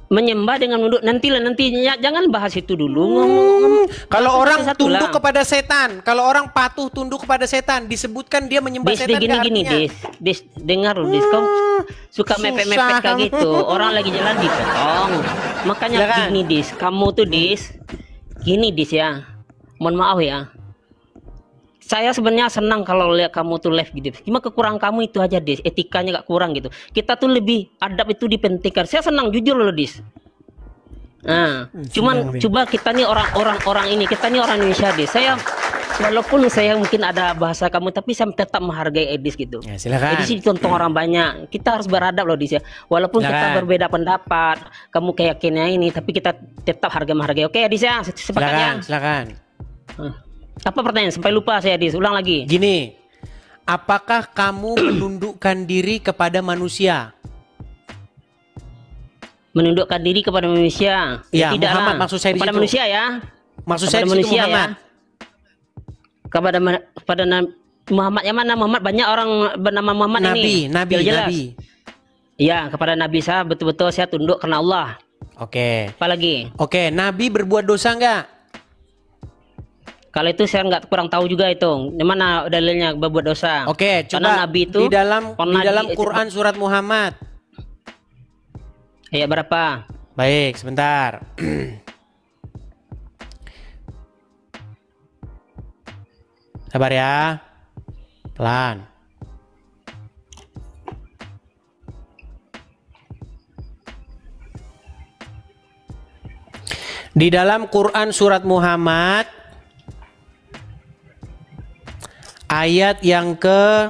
menyembah dengan menunduk, nantinya jangan bahas itu dulu. Kalau orang satu tunduk lah. kepada setan, kalau orang patuh tunduk kepada setan, disebutkan dia menyembah Des, setan. gini, Des, dengar lu, Des, kau suka susah mepet-mepet kayak kamu. gitu. Orang lagi jalan dipotong. Makanya Silakan. gini, Des, kamu tuh gini, Des ya. Mohon maaf ya. Saya sebenarnya senang kalau lihat kamu tuh live gitu. Cuma kekurangan kamu itu aja, Des. Etikanya gak kurang gitu. Kita tuh lebih adab itu dipentingkan. Saya senang jujur loh, Des. Nah, cuman coba kita nih orang ini, kita nih orang Indonesia, Des. Saya walaupun saya mungkin ada bahasa kamu, tapi saya tetap menghargai Edis gitu. Ya, silakan. Edis ditonton orang banyak. Kita harus beradab loh, Dis ya. Walaupun kita berbeda pendapat, kamu keyakinannya ini, tapi kita tetap menghargai. Oke, Edis ya, sepakat ya. Silakan. Apa pertanyaan? Sampai lupa saya, Edis. Ulang lagi. Gini, apakah kamu menundukkan diri kepada manusia? Menundukkan diri kepada manusia. Ya, Tidak Muhammad lah. maksud saya di kepada situ. manusia ya. Maksud Kepada saya di situ manusia Muhammad. Ya. Kepada Muhammad yang mana? Muhammad, banyak orang bernama Muhammad ini. Nabi. Ya, kepada Nabi saya betul-betul saya tunduk karena Allah. Oke. Apalagi? Oke, Nabi berbuat dosa nggak? Kalau itu saya nggak kurang tahu juga itu. Di mana dalilnya berbuat dosa? Oke, Karena coba Nabi itu di dalam Quran surat Muhammad. Ayat berapa? Baik, sebentar. Sabar ya. Pelan. Di dalam Quran surat Muhammad ayat yang ke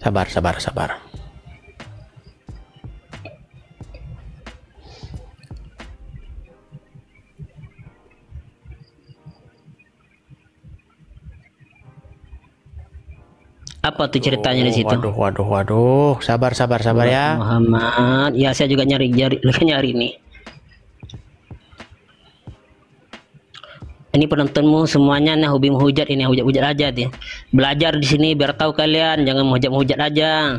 Sabar. Apa tuh ceritanya di situ? Waduh. Sabar ya. Muhammad. Ya, saya juga nyari nih. Ini penontonmu semuanya nah hobi menghujat ini, hujat aja dia. Belajar di sini biar tahu kalian, jangan menghujat aja.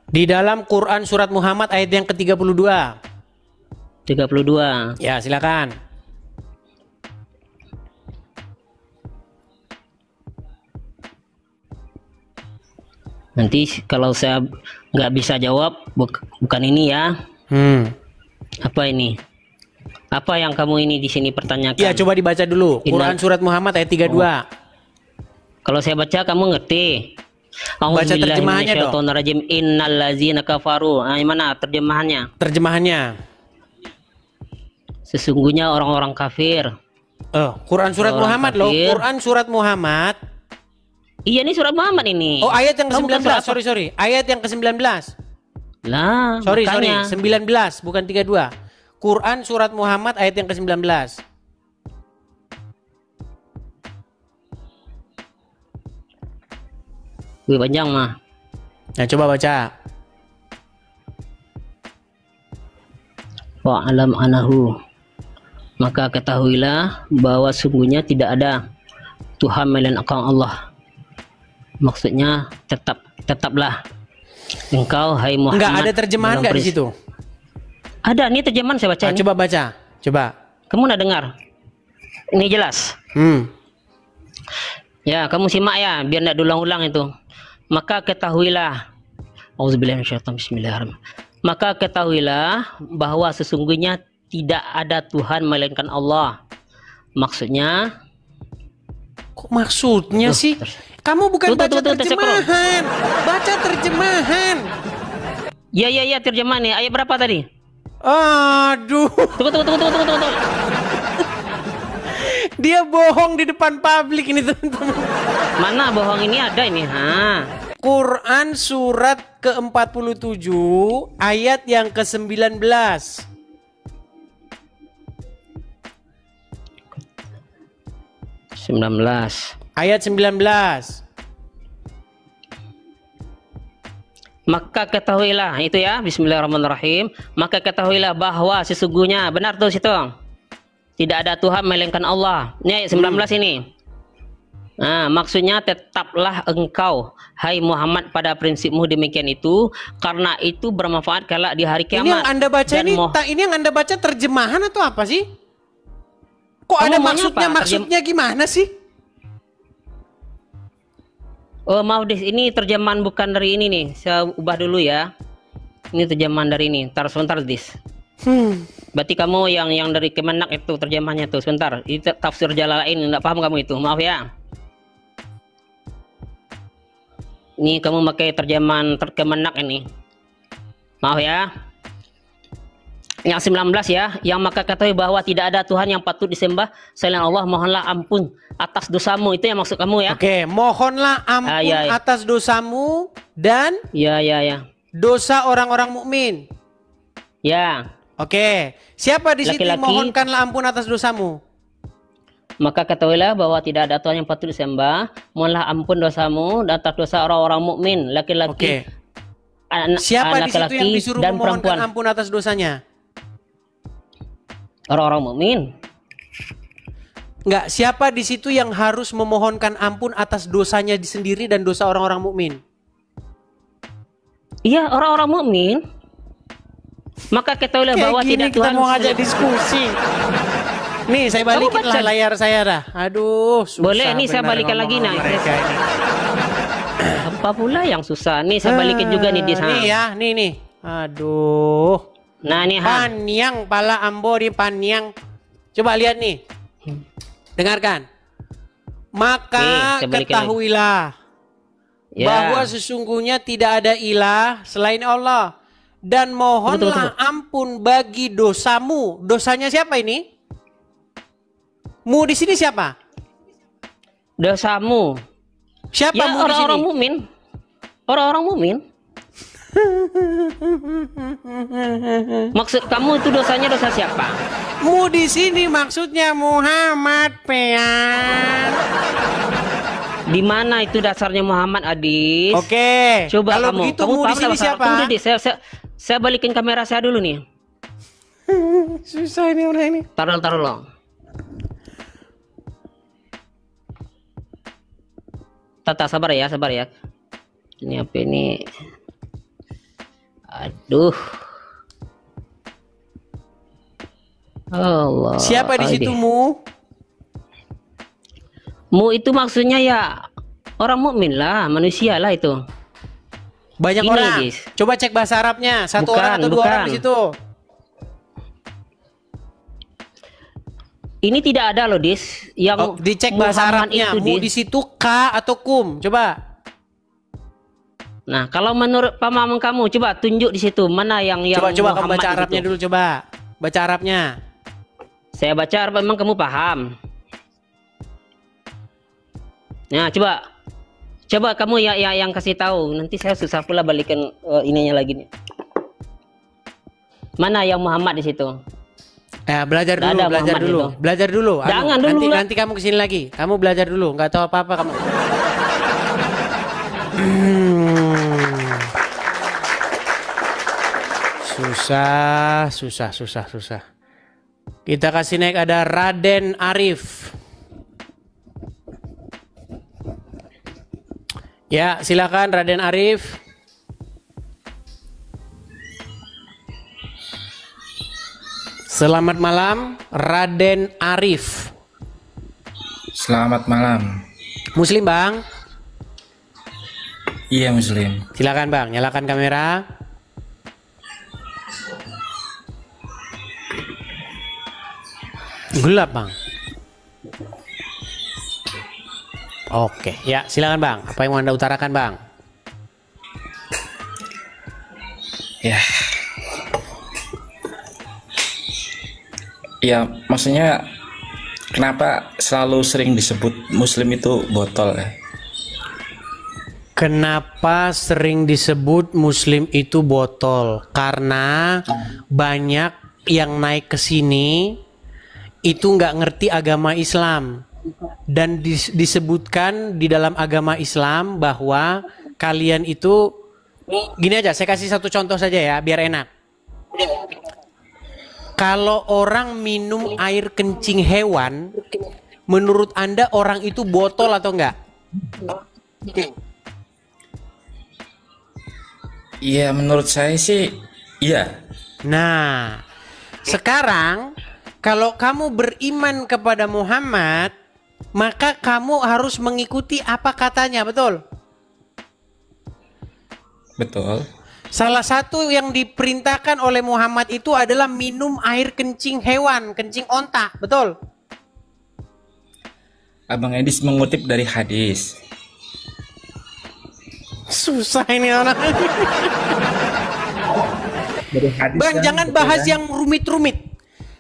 Di dalam Quran surat Muhammad ayat yang ke-32. 32. Ya, silakan. Nanti kalau saya nggak bisa jawab, bukan ini ya. Apa ini? Apa yang kamu ini di sini pertanyakan? Ya, coba dibaca dulu. Quran surat Muhammad ayat 32. Kalau saya baca kamu ngerti. Baca terjemahannya dong. Innallazina kafaru. Nah, mana terjemahannya? Terjemahannya. Sesungguhnya orang-orang kafir. Quran surat Orang Muhammad loh. kafir. Quran surat Muhammad. Iya, ini surat Muhammad ini. Oh, ayat yang Kamu ke-19. bukan Sorry. Ayat yang ke-19. Lah, Sorry. makanya. 19 bukan 32. Quran surat Muhammad ayat yang ke-19. Wih, panjang mah. Nah, coba baca. Wa'alam anahu. Maka ketahuilah bahwa sungguhnya tidak ada Tuhan melain Allah. Maksudnya tetaplah engkau hai Muhammad. Enggak ada terjemahan enggak di situ? Ada, ini terjemahan saya baca. Nah, ini. coba baca. Coba. Kamu udah dengar? Ini jelas. Ya, kamu simak ya, biar tidak diulang-ulang itu. Maka ketahuilah. Auzubillahi minasyaitonir bismillahirrahmanirrahim. Maka ketahuilah bahwa sesungguhnya tidak ada Tuhan melainkan Allah. Maksudnya? Kok maksudnya sih? Kamu bukan baca terjemahan. Baca terjemahan. Ya, terjemahan nih. Ayat berapa tadi? Aduh. Tunggu. Dia bohong di depan publik ini, teman-teman. Mana bohong ini ada ini? Quran surat ke-47 ayat yang ke-19. 19. Ayat 19. Maka ketahuilah itu ya, bismillahirrahmanirrahim. Maka ketahuilah bahwa sesungguhnya benar tuh situ. Tidak ada Tuhan melainkan Allah. Ini ayat 19 ini. Nah, maksudnya tetaplah engkau, hai Muhammad, pada prinsipmu demikian itu, karena itu bermanfaat kelak di hari kiamat. Ini yang Anda baca ini yang Anda baca terjemahan atau apa sih? Kok ada maksudnya? Maksudnya gimana sih? Oh, maaf Dis, ini terjemahan bukan dari ini nih. Saya ubah dulu ya. Ini terjemahan dari ini. Ntar sebentar Dis. Berarti kamu yang dari Kemenak itu terjemahnya tuh. Sebentar. Itu tafsir Jalalain, enggak paham kamu itu. Maaf ya. Ini kamu pakai terjemahan Kemenak ini. Maaf ya. Yang 19 ya, yang maka ketahui bahwa tidak ada Tuhan yang patut disembah selain Allah, mohonlah ampun atas dosamu. Itu yang maksud kamu ya. Oke, mohonlah ampun atas dosamu dan dosa orang-orang mukmin. Ya. Oke, siapa di situ mohonkanlah ampun atas dosamu? Maka ketahuilah bahwa tidak ada Tuhan yang patut disembah, mohonlah ampun dosamu dan atas dosa orang-orang mukmin, laki-laki. Siapa di situ yang disuruh dan memohonkan perempuan. ampun atas dosanya? Orang-orang mukmin. Enggak, siapa di situ yang harus memohonkan ampun atas dosanya sendiri dan dosa orang-orang mukmin? Iya, orang-orang mukmin. Maka ketahuilah bahwa tidak Tuhan. Kita mau ngajak diskusi. Nih, saya balikin lah layar saya dah. Aduh, susah. Boleh, nih saya balikan lagi nah. Apa pula yang susah? Nih saya balikin juga nih di sana. Nih ya, nih. Aduh. Nah, nih Panyang pala ambo di Panyang. Coba lihat nih. Dengarkan. Maka ketahuilah bahwa sesungguhnya tidak ada ilah selain Allah, dan mohonlah ampun bagi dosamu. Dosanya siapa ini? Mu di sini siapa? Dosamu. Siapa ya, mu di sini? Orang-orang mukmin. Orang-orang mukmin. Maksud kamu itu dosanya dosa siapa? Mu di sini maksudnya Muhammad pean. Di mana itu dasarnya Muhammad, Adis? Oke. Coba kalau kamu. Begitu, kamu mu di sini siapa? Tunggu deh, saya balikin kamera saya dulu nih. Susah ini orang ini. Taruh loh. Tata sabar ya. Ini apa ini? Aduh. Allah. Siapa di situ mu? Mu itu maksudnya ya orang mukmin lah, manusia lah itu. Banyak ini, orang. Dis. Coba cek bahasa Arabnya. Satu orang atau dua orang di situ. Ini tidak ada loh, Dis. Yang dicek bahasa Arabnya. Mu di situ ka atau kum? Coba. Nah, kalau menurut pemahaman kamu, coba tunjuk di situ mana yang coba kamu baca Arabnya dulu, coba. Baca Arabnya. Saya baca Arab, memang kamu paham. Nah, coba kamu yang kasih tahu. Nanti saya susah pula balikin ininya lagi nih. Mana yang Muhammad di situ? Belajar dulu. Jangan dulu. Nanti kamu kesini lagi. Kamu belajar dulu. Nggak tahu apa-apa kamu. Susah. Kita kasih naik ada Raden Arif. Ya, silakan Raden Arif. Selamat malam, Raden Arif. Selamat malam. Muslim, Bang? Iya, Muslim. Silakan, Bang, nyalakan kamera. Gelap, Bang. Oke, ya silakan, Bang. Apa yang mau Anda utarakan, Bang? Ya, maksudnya kenapa selalu sering disebut Muslim itu botol ya? Kenapa sering disebut Muslim itu botol? Karena banyak yang naik ke sini itu nggak ngerti agama Islam. Dan disebutkan di dalam agama Islam bahwa kalian itu, gini aja, saya kasih satu contoh saja ya biar enak. Kalau orang minum air kencing hewan menurut Anda orang itu botol atau enggak? Iya, menurut saya sih iya. Nah, sekarang kalau kamu beriman kepada Muhammad, maka kamu harus mengikuti apa katanya, betul? Betul. Salah satu yang diperintahkan oleh Muhammad itu adalah minum air kencing hewan, kencing onta, betul? Abang Edis mengutip dari hadis. Susah ini orang. Dari hadis Bang, kan, jangan betul bahas kan? yang rumit-rumit.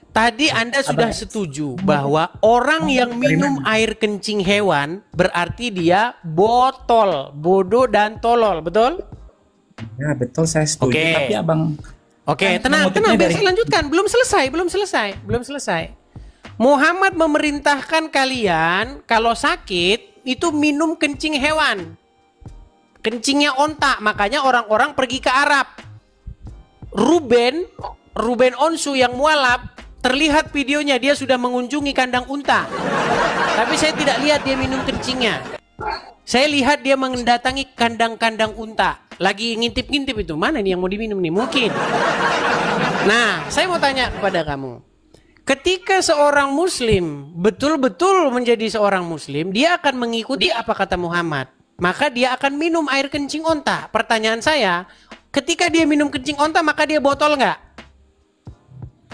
Tadi Anda sudah setuju bahwa orang yang minum air kencing hewan berarti dia botol, bodoh dan tolol, betul? Ya betul, saya setuju. Oke. Tapi abang, Oke, kan tenang, mengutipnya biar dari- saya lanjutkan. Belum selesai. Muhammad memerintahkan kalian kalau sakit itu minum kencing hewan. Kencingnya onta, makanya orang-orang pergi ke Arab. Ruben Onsu yang mualaf, terlihat videonya dia sudah mengunjungi kandang unta. Tapi saya tidak lihat dia minum kencingnya. Saya lihat dia mendatangi kandang-kandang unta. Lagi ngintip-ngintip itu. Mana nih yang mau diminum nih? Mungkin. Nah, saya mau tanya kepada kamu. Ketika seorang muslim betul-betul menjadi seorang muslim, dia akan mengikuti apa kata Muhammad. Maka dia akan minum air kencing onta. Pertanyaan saya, ketika dia minum kencing onta, maka dia botol nggak?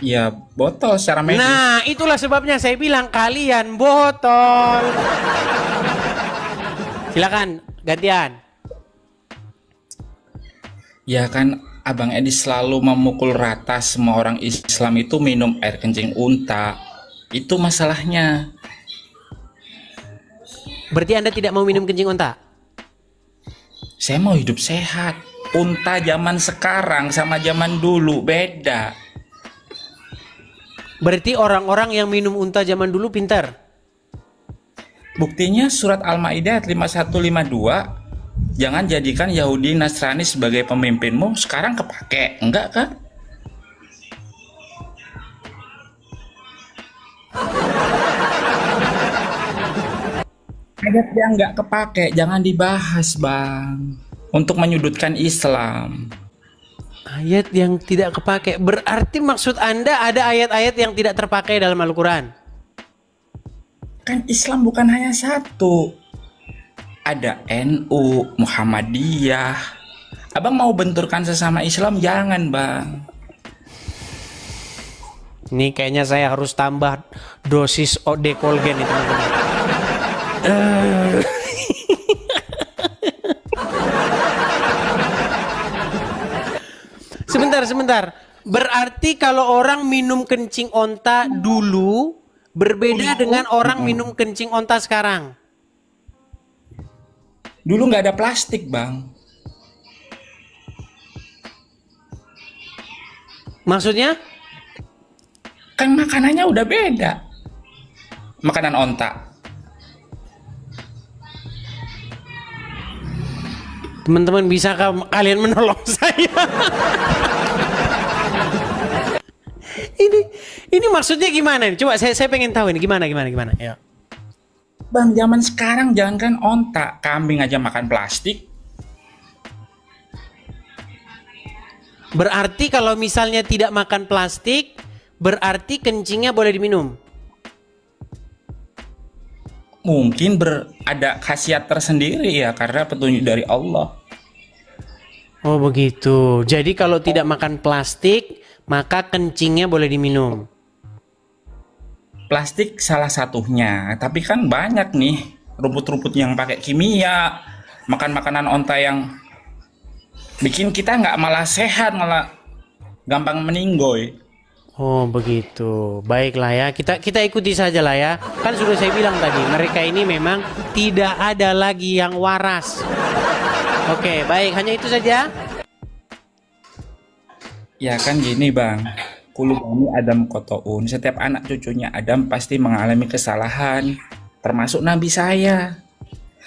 ya botol secara medis. Nah, itulah sebabnya saya bilang kalian botol. Silakan, gantian. Ya kan Abang Edi selalu memukul rata semua orang Islam itu minum air kencing unta. Itu masalahnya. Berarti Anda tidak mau minum kencing onta? Saya mau hidup sehat. Unta zaman sekarang sama zaman dulu beda. Berarti orang-orang yang minum unta zaman dulu pintar? Buktinya surat Al-Maidah ayat 5152. Jangan jadikan Yahudi Nasrani sebagai pemimpinmu. Sekarang kepake, enggak kan? Ayat yang enggak kepake jangan dibahas, Bang. Untuk menyudutkan Islam. Ayat yang tidak kepake. Berarti maksud Anda ada ayat-ayat yang tidak terpakai dalam Al-Quran? Kan Islam bukan hanya satu. Ada NU, Muhammadiyah. Abang mau benturkan sesama Islam? Jangan, Bang. Ini kayaknya saya harus tambah dosis Dekolgen itu, teman-teman. Sebentar. Berarti kalau orang minum kencing onta dulu berbeda dengan orang minum kencing onta sekarang. Dulu nggak ada plastik, Bang. Maksudnya? Kan makanannya udah beda. Makanan onta. Teman-teman, bisakah kalian menolong saya? Ini maksudnya gimana nih? Coba saya pengen tahu ini gimana. Ya. Bang, zaman sekarang jangankan onta, kambing aja makan plastik. Berarti kalau misalnya tidak makan plastik, berarti kencingnya boleh diminum. Mungkin ada khasiat tersendiri ya, karena petunjuk dari Allah. Oh begitu. Jadi kalau tidak makan plastik, maka kencingnya boleh diminum. Plastik salah satunya, tapi kan banyak nih rumput-rumput yang pakai kimia, makan makanan onta yang bikin kita nggak malah sehat, malah gampang meninggoy. Oh begitu. Baiklah ya, kita ikuti saja lah ya. Kan sudah saya bilang tadi, mereka ini memang tidak ada lagi yang waras. Oke, baik, hanya itu saja. Ya kan gini, Bang. Kulu bani Adam kotoun. Setiap anak cucunya Adam pasti mengalami kesalahan, termasuk Nabi saya.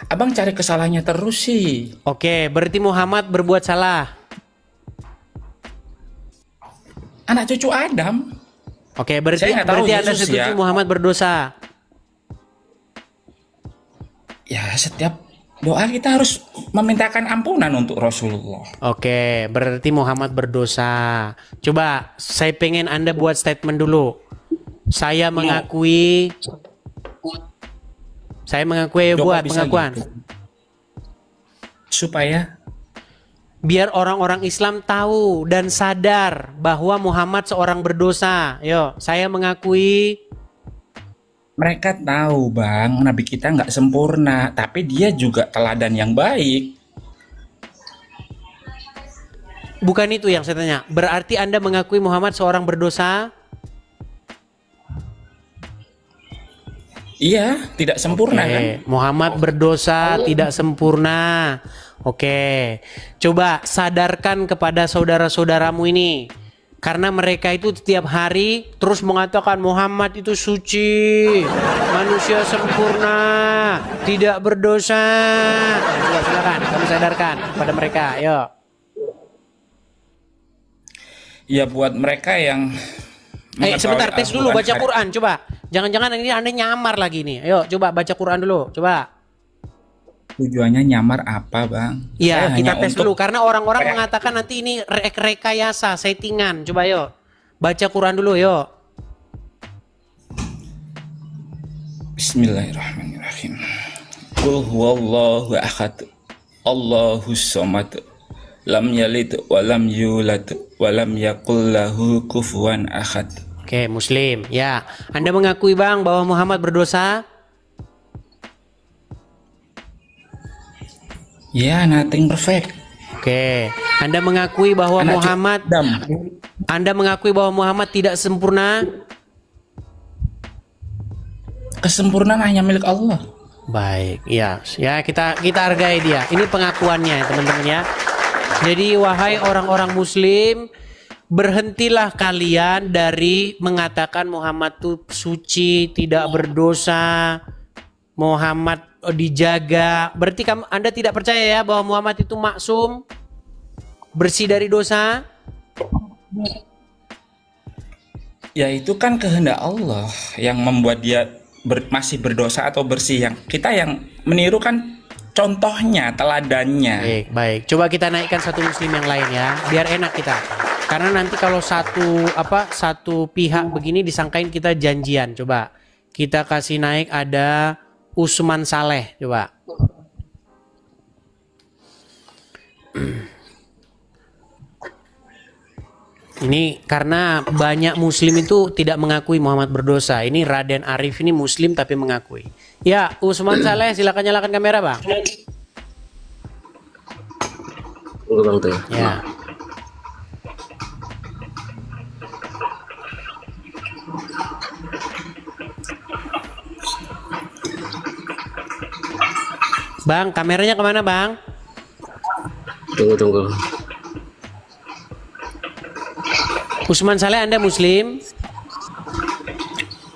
Abang cari kesalahannya terus sih. Oke, berarti Muhammad berbuat salah. Anak cucu Adam. Oke, berarti Saya nggak tahu Anda Yesus setuju ya. Muhammad berdosa. ya setiap doa kita harus memintakan ampunan untuk Rasulullah. Oke, berarti Muhammad berdosa. Coba saya pengen Anda buat statement dulu. Saya mengakui. Saya mengakui, buat pengakuan. Gitu. Supaya biar orang-orang Islam tahu dan sadar bahwa Muhammad seorang berdosa. Yo, saya mengakui. mereka tahu bang, Nabi kita nggak sempurna, tapi dia juga teladan yang baik. Bukan itu yang saya tanya. Berarti Anda mengakui Muhammad seorang berdosa? Iya, tidak sempurna kan? Muhammad berdosa, tidak sempurna. Oke, coba sadarkan kepada saudara-saudaramu ini. Karena mereka itu setiap hari terus mengatakan Muhammad itu suci, manusia sempurna, tidak berdosa. Coba silakan, kamu sadarkan kepada mereka, yuk. Ya buat mereka yang sebentar, tes dulu, baca Quran, coba. Jangan-jangan ini Anda nyamar lagi nih. Ayo, coba baca Quran dulu, coba. Tujuannya nyamar apa, Bang? Iya, kita tes dulu karena orang-orang mengatakan nanti ini rekayasa, settingan. Coba yuk. Baca Quran dulu, yuk. Bismillahirrahmanirrahim. Qul huwallahu ahad. Allahus samad. Lam yalid wa lam yulad wa lam yakul lahu kufuwan ahad. Oke, Muslim. Ya, Anda mengakui Bang bahwa Muhammad berdosa? Ya, nothing perfect. Oke, Anda mengakui bahwa Anda mengakui bahwa Muhammad tidak sempurna? Kesempurnaan hanya milik Allah. Baik, ya, kita hargai dia. Ini pengakuannya, teman-teman ya. Jadi wahai orang-orang Muslim, berhentilah kalian dari mengatakan Muhammad itu suci, tidak berdosa, Muhammad dijaga. Berarti Anda tidak percaya ya bahwa Muhammad itu maksum, bersih dari dosa? Ya itu kan kehendak Allah yang membuat dia masih berdosa atau bersih. Yang kita yang meniru kan contohnya, teladannya. Baik. Coba kita naikkan satu Muslim yang lain ya, biar enak kita. Karena nanti kalau satu pihak begini disangkain kita janjian. Coba kita kasih naik, ada Usman Saleh, coba. Ini karena banyak Muslim itu tidak mengakui Muhammad berdosa. Ini Raden Arif ini Muslim tapi mengakui. Ya, Usman Saleh, silakan nyalakan kamera, Bang. Ya. Bang, kameranya kemana, Bang? Tunggu. Usman Saleh, Anda Muslim?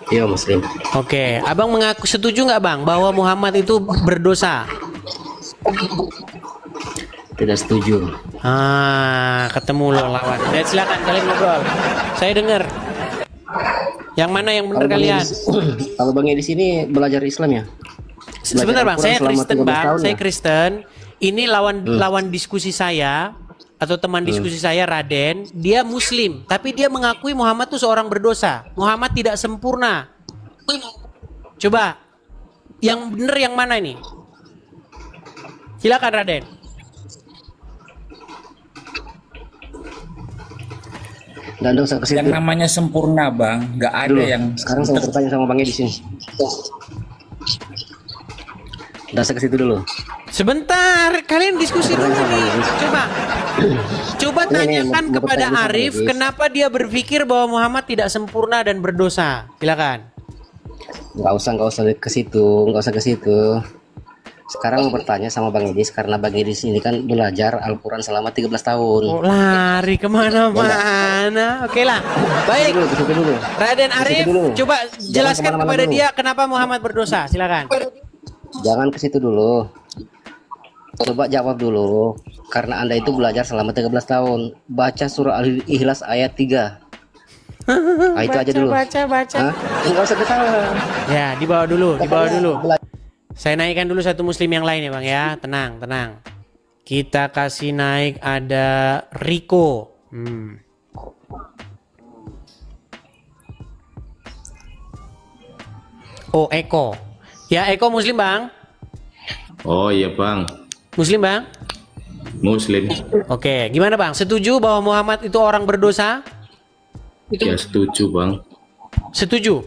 Iya, Muslim. Oke, Abang mengaku setuju nggak, Bang, bahwa Muhammad itu berdosa? Tidak setuju. Ketemu lo lawan. Silakan kalian ngobrol. Saya dengar. Yang mana yang benar kalian? Kalau Bang di sini belajar Islam ya? Sebentar Bang, saya Kristen Bang, saya Kristen. Ini lawan diskusi saya atau teman diskusi saya Raden, dia Muslim, tapi dia mengakui Muhammad itu seorang berdosa. Muhammad tidak sempurna. Coba, yang benar yang mana ini? Silakan Raden. Yang namanya sempurna Bang, nggak ada dulu. yang. Sekarang saya bertanya sama Bang di sini. Saya ke situ dulu. Sebentar, kalian diskusi dulu nih. Coba tanyakan kepada Arif kenapa dia berpikir bahwa Muhammad tidak sempurna dan berdosa. Silakan. Nggak usah ke situ. Sekarang mau bertanya sama Bang Edis karena Bang Edis ini kan belajar Al-Quran selama 13 tahun. Oh, lari kemana-mana. Oke lah. Baik. Dulu. Raden Arif, coba jelaskan kepada dia kenapa Muhammad berdosa. Silakan. Jangan ke situ dulu. Coba jawab dulu. Karena Anda itu belajar selama 13 tahun. Baca surah Al-Ikhlas ayat 3. Itu aja dulu. Baca. Enggak usah ketawa. Ya, dibawa dulu. Saya naikkan dulu satu muslim yang lain ya Bang ya. Tenang, tenang. Kita kasih naik ada Riko. Oh, Eko. Ya, Eko muslim Bang? Oh iya bang, Muslim Bang? Muslim. Oke, gimana Bang? Setuju bahwa Muhammad itu orang berdosa? Ya setuju bang. Setuju?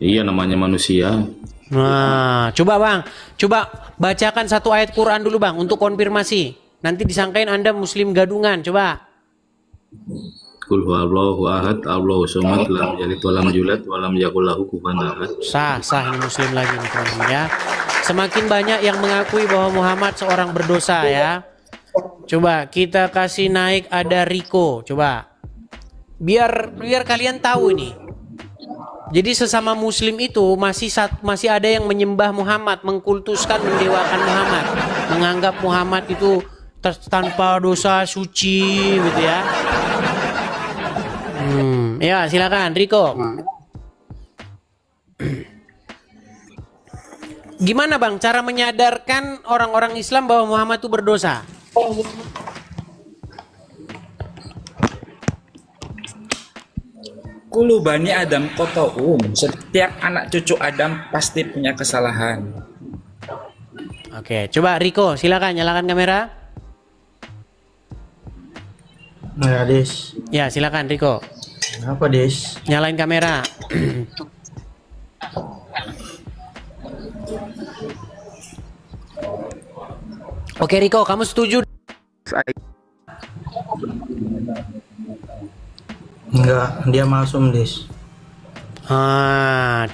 Iya namanya manusia. Nah, coba Bang, coba bacakan satu ayat Quran dulu Bang untuk konfirmasi. Nanti disangkain Anda muslim gadungan, coba. Qul huwallahu ahad, Allahu somad, lam yalid walam yulad walam yakul lahu kufuwan ahad. Sah ini muslim lagi nih teman-teman ya. Semakin banyak yang mengakui bahwa Muhammad seorang berdosa ya. Coba kita kasih naik ada Riko, coba. Biar kalian tahu ini. Jadi sesama muslim itu masih ada yang menyembah Muhammad, mengkultuskan, mendewakan Muhammad, menganggap Muhammad itu tanpa dosa, suci gitu ya. Ya silakan Riko. Gimana Bang cara menyadarkan orang-orang Islam bahwa Muhammad itu berdosa? Kulu bani Adam kotoum. Setiap anak cucu Adam pasti punya kesalahan. Oke, coba Riko silakan nyalakan kamera. Nah, Des. Ya silakan Riko. Kenapa, Des? Nyalain kamera. Oke Riko, kamu setuju? Enggak, dia masuk, Des.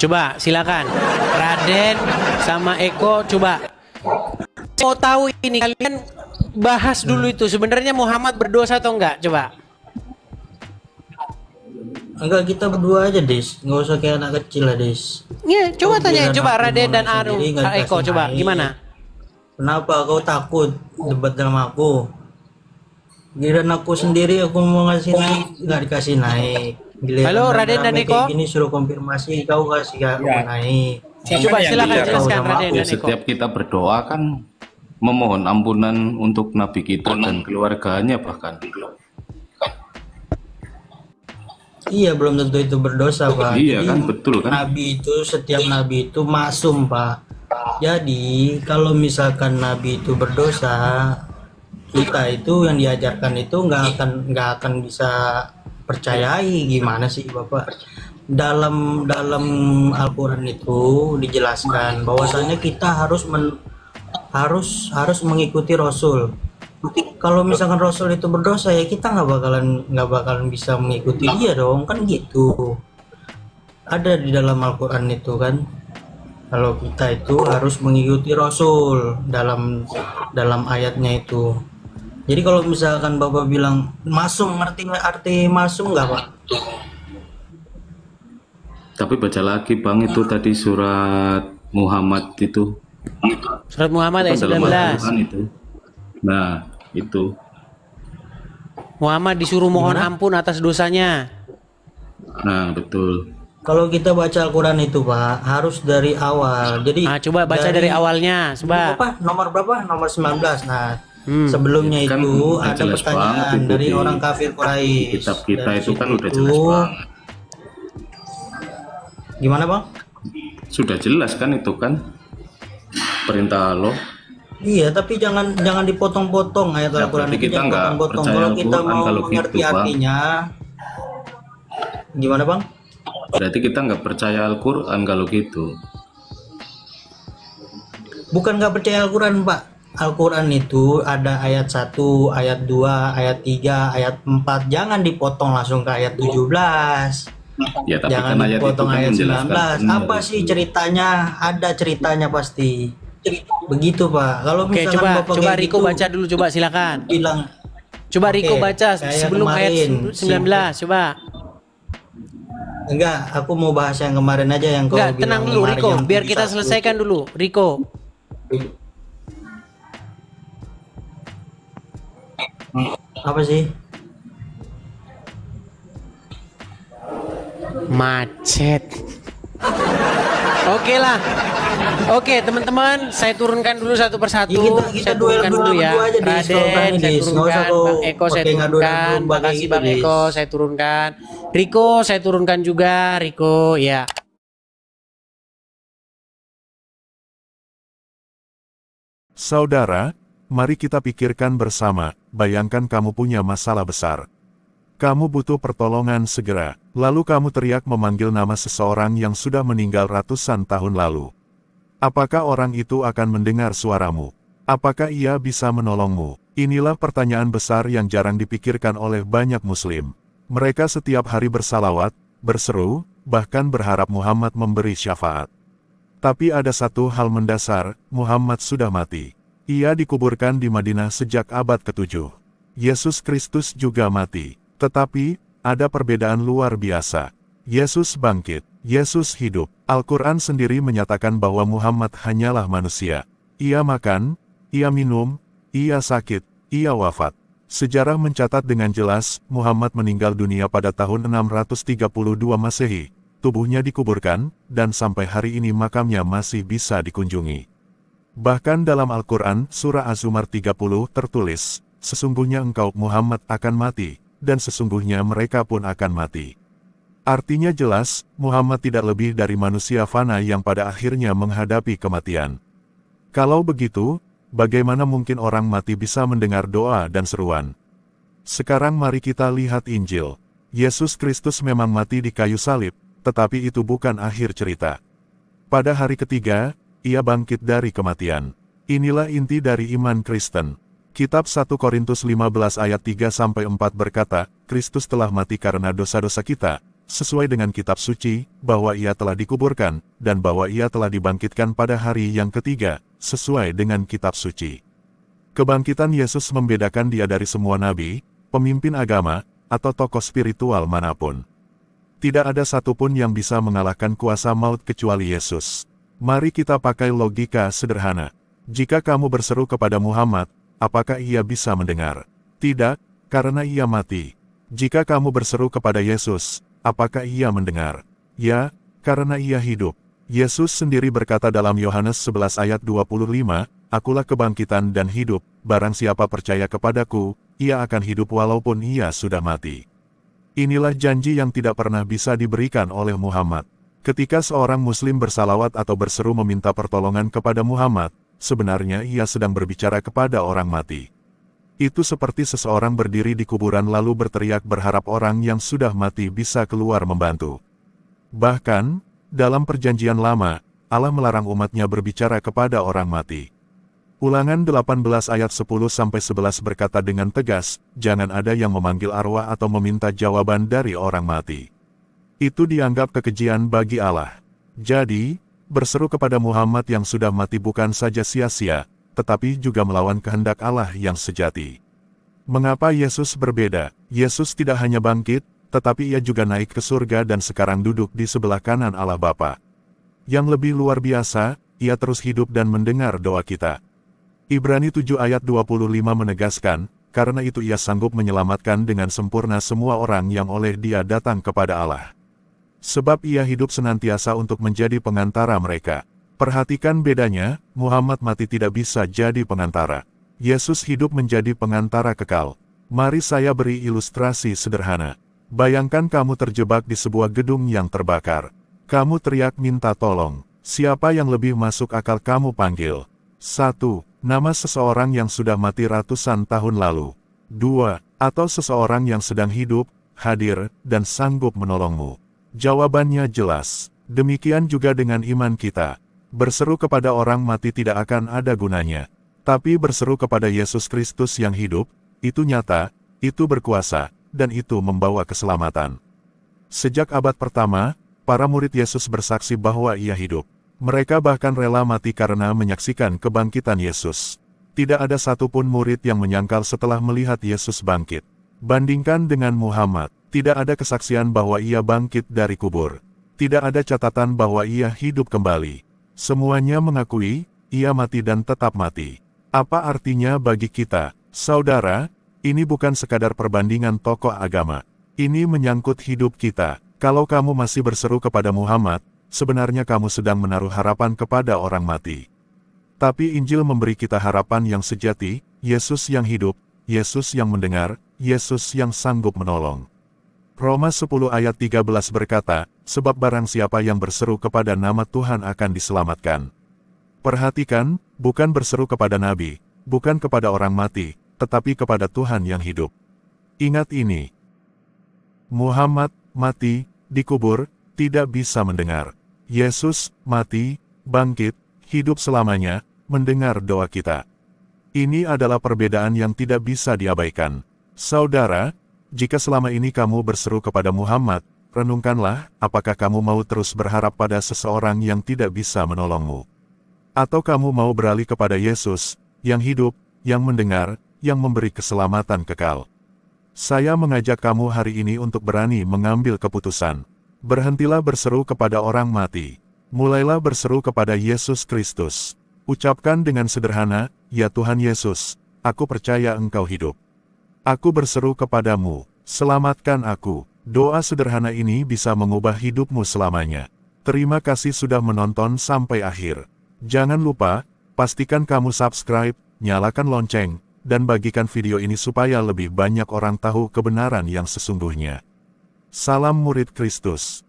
Coba silakan Raden sama Eko coba. Mau tahu ini kalian bahas dulu itu sebenarnya Muhammad berdosa atau enggak? Coba. Enggak, kita berdua aja, Des. Nggak usah kayak anak kecil lah, Des. Iya, coba tanya coba Raden dan Arum. Eko coba gimana? Kenapa kau takut debat sama aku? Giliran aku sendiri aku mau ngasih naik nggak dikasih naik. Giliran halo Raden dan Eko. Ini suruh konfirmasi kau kasih aku naik. Coba silakan jelaskan Raden dan Eko. Setiap kita berdoa kan memohon ampunan untuk Nabi kita dan keluarganya bahkan. Iya, belum tentu itu berdosa, Pak. Iya. Jadi, kan betul kan. setiap nabi itu maksum, Pak. Jadi kalau misalkan nabi itu berdosa, kita itu yang diajarkan itu nggak akan bisa percayai. Gimana sih Bapak? Dalam Al-Quran itu dijelaskan bahwasanya kita harus mengikuti Rasul. Kalau misalkan Rasul itu berdosa ya kita nggak bakalan bisa mengikuti dia dong, kan gitu. Ada di dalam Al-Quran itu kan. Kalau kita itu harus mengikuti Rasul dalam ayatnya itu. Jadi kalau misalkan Bapak bilang masum, ngerti arti masum nggak Pak? Tapi baca lagi Bang itu tadi surat Muhammad itu. Surat Muhammad ayat 19. Itu. Nah, itu. Muhammad disuruh mohon ampun atas dosanya. Nah, betul. Kalau kita baca Al-Quran itu Pak, harus dari awal. Jadi coba baca dari awalnya, coba. Nomor berapa? Nomor 19. Nah, sebelumnya kan itu ada jelas pertanyaan banget dari di orang kafir Quraisy. Kitab kita itu kan udah jelas banget. Gimana Bang? Sudah jelas kan itu kan perintah Allah. Iya, tapi jangan dipotong-potong ayat Ya, Al-Quran berarti itu. kita nggak Potong. percaya Kalau kita Al-Quran mau kalau mengerti gitu, Bang. artinya, gimana Bang? Berarti kita nggak percaya Al-Quran kalau gitu. Bukan nggak percaya Al-Quran Pak. Al-Quran itu ada ayat 1, ayat 2, ayat 3, ayat 4. Jangan dipotong langsung ke ayat 17. Ya, tapi Jangan kan ayat itu dipotong kan ayat 19. menjelaskan Apa sih ceritanya? Ada ceritanya pasti. Begitu Pak. Kalau Oke, misalkan coba Bapak coba kayak Riko gitu, baca dulu, coba silakan. bilang Coba Riko Oke, baca kayak sebelum ayat kemarin, 19, coba. enggak, aku mau bahas yang kemarin aja yang kau Enggak, tenang bilang dulu Riko, Maryam biar kita 71. selesaikan dulu. Riko. Apa sih? Macet. Oke lah. Oke teman-teman, saya turunkan dulu satu persatu. Ya, kita Saya turunkan dulu ya. aja, Dis. Kalau Raden, ini, saya Dis. Nggak turunkan. usah kau Bang Eko, saya pakai ngadu-ngadu turunkan. pakai Makasih gitu, Bang Dis. Eko, saya turunkan. Riko, saya turunkan juga. Riko, ya. Saudara, mari kita pikirkan bersama, bayangkan kamu punya masalah besar. Kamu butuh pertolongan segera, lalu kamu teriak memanggil nama seseorang yang sudah meninggal ratusan tahun lalu. Apakah orang itu akan mendengar suaramu? Apakah ia bisa menolongmu? Inilah pertanyaan besar yang jarang dipikirkan oleh banyak muslim. Mereka setiap hari bersalawat, berseru, bahkan berharap Muhammad memberi syafaat. Tapi ada satu hal mendasar, Muhammad sudah mati. Ia dikuburkan di Madinah sejak abad ke-7. Yesus Kristus juga mati. Tetapi, ada perbedaan luar biasa. Yesus bangkit, Yesus hidup. Al-Quran sendiri menyatakan bahwa Muhammad hanyalah manusia. Ia makan, ia minum, ia sakit, ia wafat. Sejarah mencatat dengan jelas, Muhammad meninggal dunia pada tahun 632 Masehi. Tubuhnya dikuburkan, dan sampai hari ini makamnya masih bisa dikunjungi. Bahkan dalam Al-Quran, Surah Az-Zumar 30 tertulis, sesungguhnya engkau Muhammad akan mati, dan sesungguhnya mereka pun akan mati. Artinya jelas, Muhammad tidak lebih dari manusia fana yang pada akhirnya menghadapi kematian. Kalau begitu, bagaimana mungkin orang mati bisa mendengar doa dan seruan? Sekarang mari kita lihat Injil. Yesus Kristus memang mati di kayu salib, tetapi itu bukan akhir cerita. Pada hari ketiga, ia bangkit dari kematian. Inilah inti dari iman Kristen. Kitab 1 Korintus 15 ayat 3-4 berkata, Kristus telah mati karena dosa-dosa kita, sesuai dengan kitab suci, bahwa ia telah dikuburkan, dan bahwa ia telah dibangkitkan pada hari yang ketiga, sesuai dengan kitab suci. Kebangkitan Yesus membedakan dia dari semua nabi, pemimpin agama, atau tokoh spiritual manapun. Tidak ada satupun yang bisa mengalahkan kuasa maut kecuali Yesus. Mari kita pakai logika sederhana. Jika kamu berseru kepada Muhammad, apakah ia bisa mendengar? Tidak, karena ia mati. Jika kamu berseru kepada Yesus, apakah ia mendengar? Ya, karena ia hidup. Yesus sendiri berkata dalam Yohanes 11 ayat 25, Akulah kebangkitan dan hidup, barang siapa percaya kepadaku, ia akan hidup walaupun ia sudah mati. Inilah janji yang tidak pernah bisa diberikan oleh Muhammad. Ketika seorang muslim bersalawat atau berseru meminta pertolongan kepada Muhammad, sebenarnya ia sedang berbicara kepada orang mati. Itu seperti seseorang berdiri di kuburan lalu berteriak berharap orang yang sudah mati bisa keluar membantu. Bahkan, dalam perjanjian lama, Allah melarang umatnya berbicara kepada orang mati. Ulangan 18 ayat 10-11 berkata dengan tegas, jangan ada yang memanggil arwah atau meminta jawaban dari orang mati. Itu dianggap kekejian bagi Allah. Jadi, berseru kepada Muhammad yang sudah mati bukan saja sia-sia, tetapi juga melawan kehendak Allah yang sejati. Mengapa Yesus berbeda? Yesus tidak hanya bangkit, tetapi ia juga naik ke surga dan sekarang duduk di sebelah kanan Allah Bapa. Yang lebih luar biasa, ia terus hidup dan mendengar doa kita. Ibrani 7 ayat 25 menegaskan, karena itu ia sanggup menyelamatkan dengan sempurna semua orang yang oleh dia datang kepada Allah. Sebab ia hidup senantiasa untuk menjadi pengantara mereka. Perhatikan bedanya, Muhammad mati tidak bisa jadi pengantara. Yesus hidup menjadi pengantara kekal. Mari saya beri ilustrasi sederhana. Bayangkan kamu terjebak di sebuah gedung yang terbakar. Kamu teriak minta tolong. Siapa yang lebih masuk akal kamu panggil? 1. Nama seseorang yang sudah mati ratusan tahun lalu. 2. Atau seseorang yang sedang hidup, hadir, dan sanggup menolongmu. Jawabannya jelas. Demikian juga dengan iman kita. Berseru kepada orang mati tidak akan ada gunanya. Tapi berseru kepada Yesus Kristus yang hidup, itu nyata, itu berkuasa, dan itu membawa keselamatan. Sejak abad pertama, para murid Yesus bersaksi bahwa ia hidup. Mereka bahkan rela mati karena menyaksikan kebangkitan Yesus. Tidak ada satupun murid yang menyangkal setelah melihat Yesus bangkit. Bandingkan dengan Muhammad, tidak ada kesaksian bahwa ia bangkit dari kubur. Tidak ada catatan bahwa ia hidup kembali. Semuanya mengakui, ia mati dan tetap mati. Apa artinya bagi kita, saudara? Ini bukan sekadar perbandingan tokoh agama. Ini menyangkut hidup kita. Kalau kamu masih berseru kepada Muhammad, sebenarnya kamu sedang menaruh harapan kepada orang mati. Tapi Injil memberi kita harapan yang sejati, Yesus yang hidup, Yesus yang mendengar, Yesus yang sanggup menolong. Roma 10 ayat 13 berkata, sebab barang siapa yang berseru kepada nama Tuhan akan diselamatkan. Perhatikan, bukan berseru kepada nabi, bukan kepada orang mati, tetapi kepada Tuhan yang hidup. Ingat ini. Muhammad mati, dikubur, tidak bisa mendengar. Yesus mati, bangkit, hidup selamanya, mendengar doa kita. Ini adalah perbedaan yang tidak bisa diabaikan. Saudara, jika selama ini kamu berseru kepada Muhammad, renungkanlah, apakah kamu mau terus berharap pada seseorang yang tidak bisa menolongmu? Atau kamu mau beralih kepada Yesus, yang hidup, yang mendengar, yang memberi keselamatan kekal? Saya mengajak kamu hari ini untuk berani mengambil keputusan. Berhentilah berseru kepada orang mati. Mulailah berseru kepada Yesus Kristus. Ucapkan dengan sederhana, ya Tuhan Yesus, aku percaya Engkau hidup. Aku berseru kepadamu, selamatkan aku. Doa sederhana ini bisa mengubah hidupmu selamanya. Terima kasih sudah menonton sampai akhir. Jangan lupa, pastikan kamu subscribe, nyalakan lonceng, dan bagikan video ini supaya lebih banyak orang tahu kebenaran yang sesungguhnya. Salam murid Kristus.